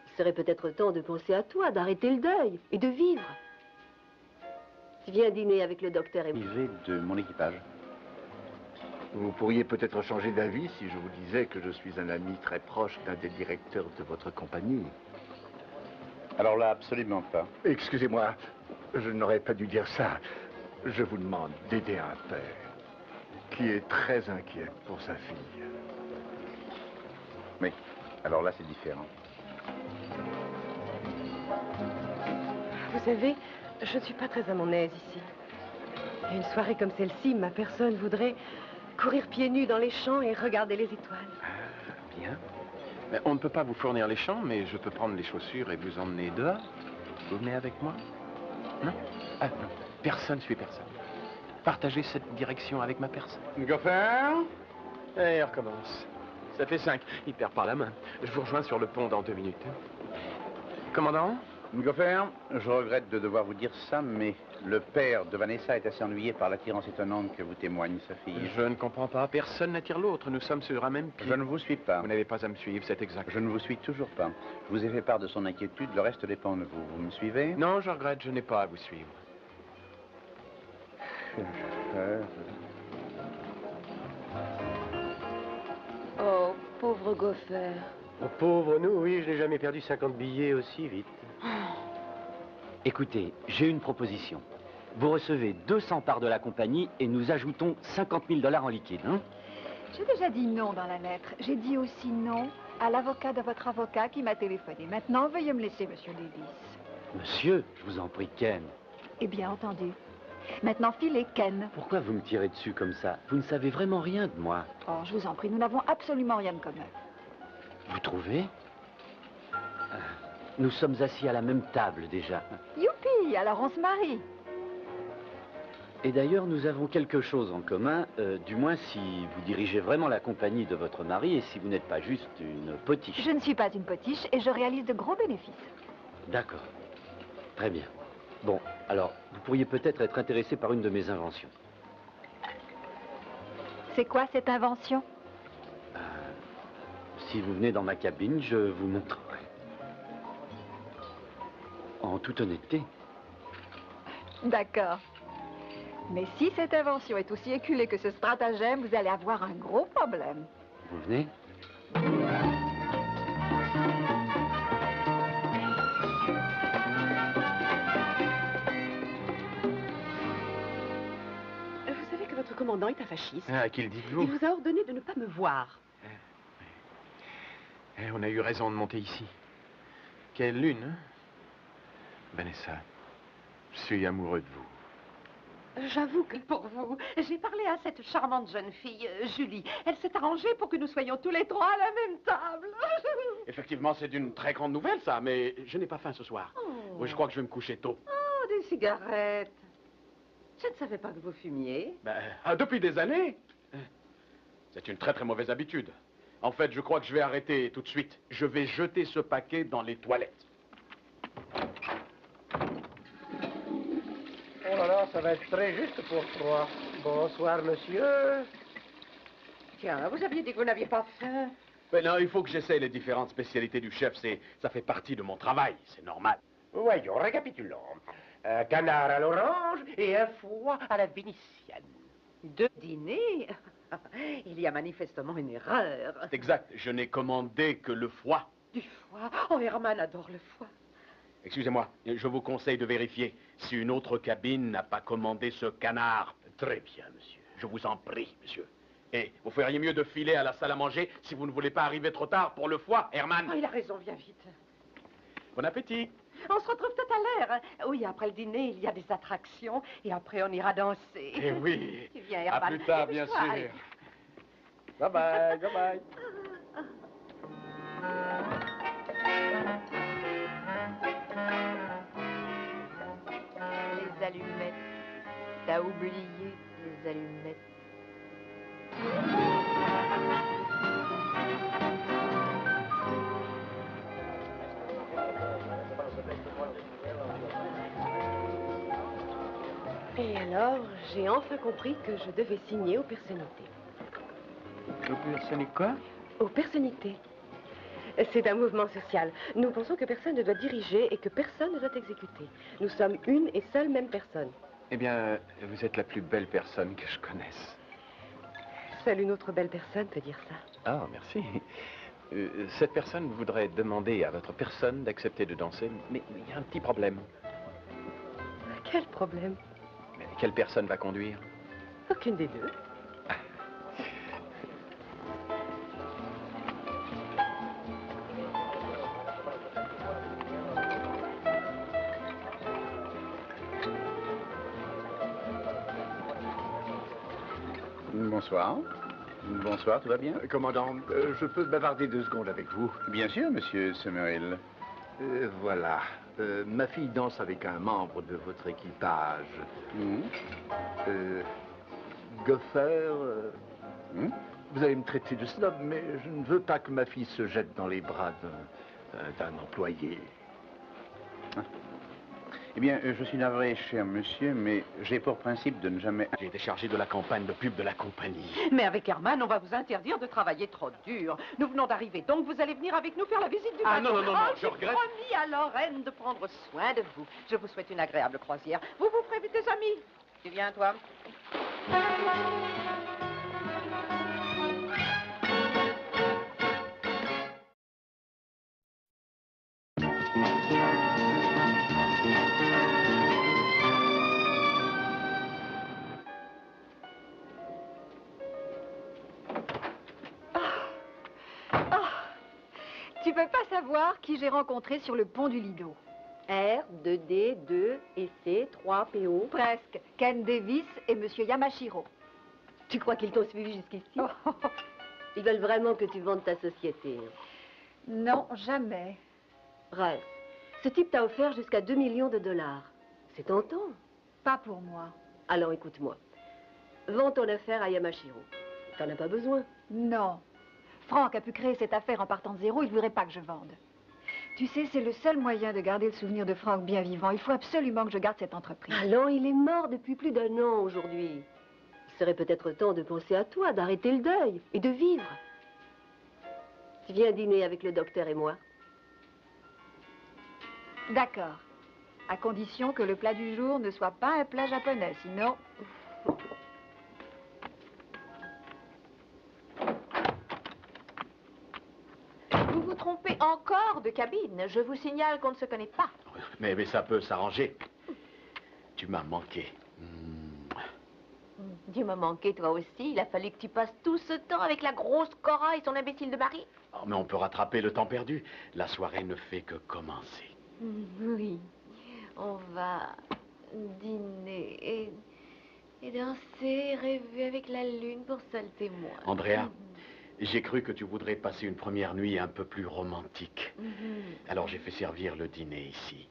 Il serait peut-être temps de penser à toi, d'arrêter le deuil et de vivre. Tu viens dîner avec le docteur et moi. De mon équipage. Vous pourriez peut-être changer d'avis si je vous disais que je suis un ami très proche d'un des directeurs de votre compagnie. Alors là, absolument pas. Excusez-moi, je n'aurais pas dû dire ça. Je vous demande d'aider un père qui est très inquiet pour sa fille. Oui, alors là, c'est différent. Vous savez, je ne suis pas très à mon aise ici. Et une soirée comme celle-ci, ma personne voudrait courir pieds nus dans les champs et regarder les étoiles. Ah, bien. Mais on ne peut pas vous fournir les champs, mais je peux prendre les chaussures et vous emmener dehors. Vous venez avec moi? Non? Ah, non. Personne suit personne. Partagez cette direction avec ma personne. Gopher? Et on recommence. Ça fait 5. Il perd par la main. Je vous rejoins sur le pont dans 2 minutes. Commandant? Gopher, je regrette de devoir vous dire ça, mais le père de Vanessa est assez ennuyé par l'attirance étonnante que vous témoigne sa fille. Je ne comprends pas. Personne n'attire l'autre. Nous sommes sur un même pied. Je ne vous suis pas. Vous n'avez pas à me suivre, c'est exact. Je ne vous suis toujours pas. Je vous ai fait part de son inquiétude, le reste dépend de vous. Vous me suivez? Non, je regrette, je n'ai pas à vous suivre. Oh, pauvre Gopher. Oh, pauvre nous, oui, je n'ai jamais perdu 50 billets aussi vite. Écoutez, j'ai une proposition. Vous recevez 200 parts de la compagnie et nous ajoutons 50 000 $ en liquide, hein? J'ai déjà dit non dans la lettre. J'ai dit aussi non à l'avocat de votre avocat qui m'a téléphoné. Maintenant, veuillez me laisser, Monsieur Davis. Monsieur, je vous en prie, Ken. Eh bien entendu. Maintenant, filez, Ken. Pourquoi vous me tirez dessus comme ça? Vous ne savez vraiment rien de moi. Oh, je vous en prie, nous n'avons absolument rien de commun. Vous trouvez? Nous sommes assis à la même table déjà. Youpi, alors on se marie. Et d'ailleurs, nous avons quelque chose en commun, du moins si vous dirigez vraiment la compagnie de votre mari et si vous n'êtes pas juste une potiche. Je ne suis pas une potiche et je réalise de gros bénéfices. D'accord. Très bien. Bon, alors, vous pourriez peut-être être intéressé par une de mes inventions. C'est quoi cette invention? Si vous venez dans ma cabine, je vous montrerai. En toute honnêteté. D'accord. Mais si cette invention est aussi éculée que ce stratagème, vous allez avoir un gros problème. Vous venez? Vous savez que votre commandant est un fasciste. Ah, qui le dites-vous? Il vous a ordonné de ne pas me voir. On a eu raison de monter ici. Quelle lune, hein? Vanessa, je suis amoureux de vous. J'avoue que pour vous, j'ai parlé à cette charmante jeune fille, Julie. Elle s'est arrangée pour que nous soyons tous les trois à la même table. Effectivement, c'est une très grande nouvelle, ça, mais je n'ai pas faim ce soir. Moi, je crois que je vais me coucher tôt. Oh, des cigarettes. Je ne savais pas que vous fumiez. Depuis des années. C'est une très très mauvaise habitude. En fait, je crois que je vais arrêter tout de suite. Je vais jeter ce paquet dans les toilettes. Oh là là, ça va être très juste pour toi. Bonsoir, monsieur. Tiens, vous aviez dit que vous n'aviez pas faim. Mais non, il faut que j'essaie les différentes spécialités du chef. Ça fait partie de mon travail, c'est normal. Voyons, récapitulons. Un canard à l'orange et un foie à la vénitienne. 2 dîners? Il y a manifestement une erreur. C'est exact, je n'ai commandé que le foie. Du foie? Oh, Herman adore le foie. Excusez-moi, je vous conseille de vérifier si une autre cabine n'a pas commandé ce canard. Très bien, monsieur. Je vous en prie, monsieur. Et vous feriez mieux de filer à la salle à manger si vous ne voulez pas arriver trop tard pour le foie, Herman. Oh, il a raison, viens vite. Bon appétit. On se retrouve tout à l'heure. Oui, après le dîner, il y a des attractions. Et après, on ira danser. Eh oui. Tu viens, Herman. À plus tard, bien sûr. Bye bye, bye bye. Les allumettes. T'as oublié les allumettes. Et alors, j'ai enfin compris que je devais signer aux personnités. Aux personnités quoi? Aux personnités. C'est un mouvement social. Nous pensons que personne ne doit diriger et que personne ne doit exécuter. Nous sommes une et seule même personne. Eh bien, vous êtes la plus belle personne que je connaisse. Seule une autre belle personne peut dire ça. Ah, merci. Cette personne voudrait demander à votre personne d'accepter de danser, mais il y a un petit problème. Quel problème? Mais quelle personne va conduire? Aucune des deux. Bonsoir. Bonsoir, tout va bien? Commandant, je peux bavarder 2 secondes avec vous? Bien sûr, monsieur Summerhill. Voilà. Ma fille danse avec un membre de votre équipage. Gopher, vous allez me traiter de snob, mais je ne veux pas que ma fille se jette dans les bras d'un employé. Eh bien, je suis navré, cher monsieur, mais j'ai pour principe de ne jamais... J'ai été chargé de la campagne de pub de la compagnie. Mais avec Herman, on va vous interdire de travailler trop dur. Nous venons d'arriver, donc vous allez venir avec nous faire la visite du bateau. Non, je regrette. J'ai promis à Lorraine de prendre soin de vous. Je vous souhaite une agréable croisière. Vous vous ferez vite des amis. Tu viens, toi? Tu peux pas savoir qui j'ai rencontré sur le pont du Lido. R, 2D, 2, et C, 3, PO. Presque. Ken Davis et Monsieur Yamashiro. Tu crois qu'ils t'ont suivi jusqu'ici? Ils veulent vraiment que tu vendes ta société. Non, jamais. Russ, ce type t'a offert jusqu'à 2 millions de dollars. C'est tentant. Pas pour moi. Alors écoute-moi. Vends ton affaire à Yamashiro. T'en as pas besoin. Non. Franck a pu créer cette affaire en partant de zéro, il ne voudrait pas que je vende. Tu sais, c'est le seul moyen de garder le souvenir de Franck bien vivant. Il faut absolument que je garde cette entreprise. Allons, il est mort depuis plus d'1 an aujourd'hui. Il serait peut-être temps de penser à toi, d'arrêter le deuil et de vivre. Tu viens dîner avec le docteur et moi? D'accord. À condition que le plat du jour ne soit pas un plat japonais, sinon... Vous vous trompez encore de cabine. Je vous signale qu'on ne se connaît pas. Mais ça peut s'arranger. Tu m'as manqué. Dieu m'a manqué, toi aussi. Il a fallu que tu passes tout ce temps avec la grosse Cora et son imbécile de mari. Oh, mais on peut rattraper le temps perdu. La soirée ne fait que commencer. Oui. On va dîner et danser, rêver avec la lune pour seul témoin. Andrea, j'ai cru que tu voudrais passer une première nuit un peu plus romantique. Alors j'ai fait servir le dîner ici.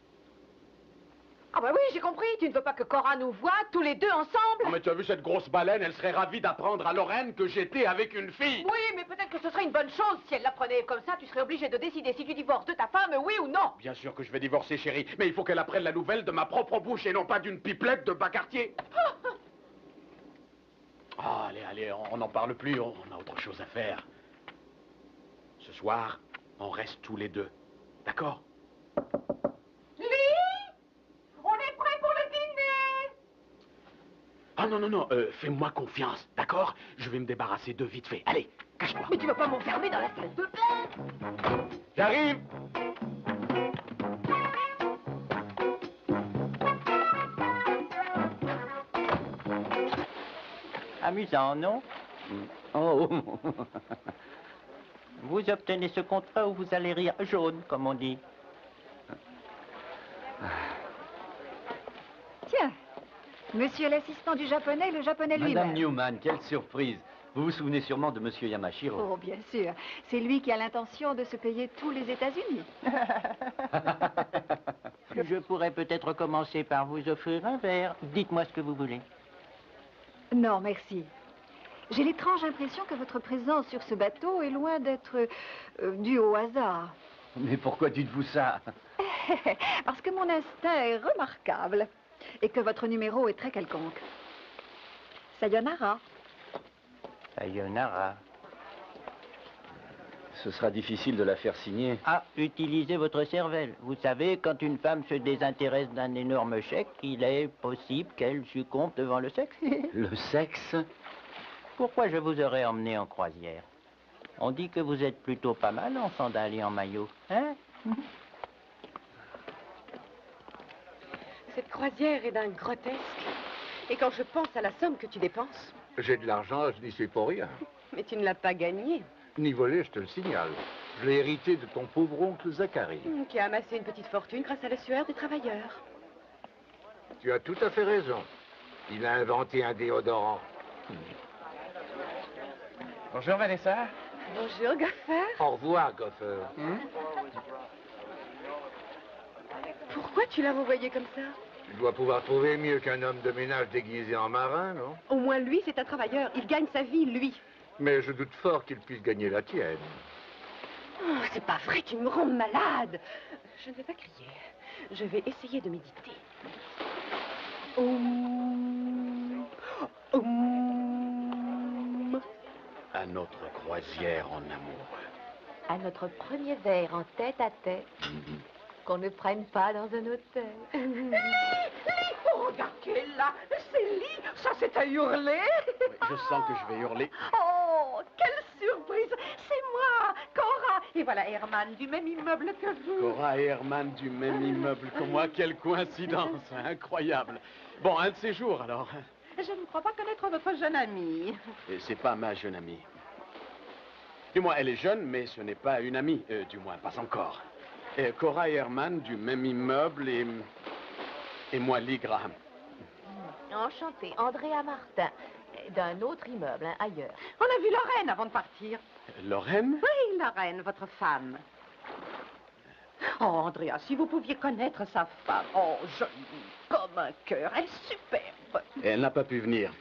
Ah bah oui, j'ai compris. Tu ne veux pas que Cora nous voie tous les deux ensemble? Oh, mais tu as vu cette grosse baleine? Elle serait ravie d'apprendre à Lorraine que j'étais avec une fille. Oui, mais peut-être que ce serait une bonne chose. Si elle l'apprenait comme ça, tu serais obligé de décider si tu divorces de ta femme, oui ou non. Bien sûr que je vais divorcer, chérie. Mais il faut qu'elle apprenne la nouvelle de ma propre bouche et non pas d'une pipelette de bas-quartier. Ah, allez, on n'en parle plus. On a autre chose à faire. Ce soir, on reste tous les deux. D'accord? On est prêt pour le dîner. Ah non, fais-moi confiance, d'accord? Je vais me débarrasser de vite fait. Allez, cache-toi. Mais tu vas pas m'enfermer dans la salle de bain? J'arrive. Amusant, non? Oh. Vous obtenez ce contrat où vous allez rire jaune, comme on dit. Tiens, monsieur l'assistant du japonais, le japonais lui-même. Madame Newman, quelle surprise. Vous vous souvenez sûrement de monsieur Yamashiro. Oh, bien sûr. C'est lui qui a l'intention de se payer tous les États-Unis. Je pourrais peut-être commencer par vous offrir un verre. Dites-moi ce que vous voulez. Non, merci. J'ai l'étrange impression que votre présence sur ce bateau est loin d'être due au hasard. Mais pourquoi dites-vous ça? Parce que mon instinct est remarquable et que votre numéro est très quelconque. Sayonara. Sayonara. Ce sera difficile de la faire signer. Ah, utilisez votre cervelle. Vous savez, quand une femme se désintéresse d'un énorme chèque, il est possible qu'elle succombe devant le sexe. Le sexe? Pourquoi je vous aurais emmené en croisière? On dit que vous êtes plutôt pas mal en sandales et en maillot, hein? Cette croisière est d'un grotesque. Et quand je pense à la somme que tu dépenses... J'ai de l'argent, je n'y suis pour rien. Mais tu ne l'as pas gagné. Ni volé, je te le signale. Je l'ai hérité de ton pauvre oncle Zachary. Qui a amassé une petite fortune grâce à la sueur des travailleurs. Tu as tout à fait raison. Il a inventé un déodorant. Bonjour, Vanessa. Bonjour, Goffer. Au revoir, Goffer. Pourquoi tu l'as renvoyé comme ça? Tu dois pouvoir trouver mieux qu'un homme de ménage déguisé en marin, non? Au moins, lui, c'est un travailleur. Il gagne sa vie, lui. Mais je doute fort qu'il puisse gagner la tienne. Oh, c'est pas vrai, tu me rends malade. Je ne vais pas crier. Je vais essayer de méditer. À notre croisière en amour. À notre premier verre en tête-à-tête, qu'on ne prenne pas dans un hôtel. Lee! Oh, regarde qui est là! C'est Lee! Ça, c'est à hurler! Je sens que je vais hurler. Oh, quelle surprise! C'est moi, Cora! Et voilà Herman, du même immeuble que vous. Cora et Herman du même immeuble que moi. Quelle coïncidence! Incroyable. Bon, un de ces jours, alors. Je ne crois pas connaître votre jeune amie. Et c'est pas ma jeune amie. Du moins, elle est jeune, mais ce n'est pas une amie. Du moins, pas encore. Cora et Herman du même immeuble et moi, Lee Graham. Enchantée, Andrea Martin, d'un autre immeuble, hein, ailleurs. On a vu Lorraine avant de partir. Lorraine? Oui, Lorraine, votre femme. Oh, Andrea, si vous pouviez connaître sa femme. Oh, jolie, comme un cœur, elle est superbe. Elle n'a pas pu venir.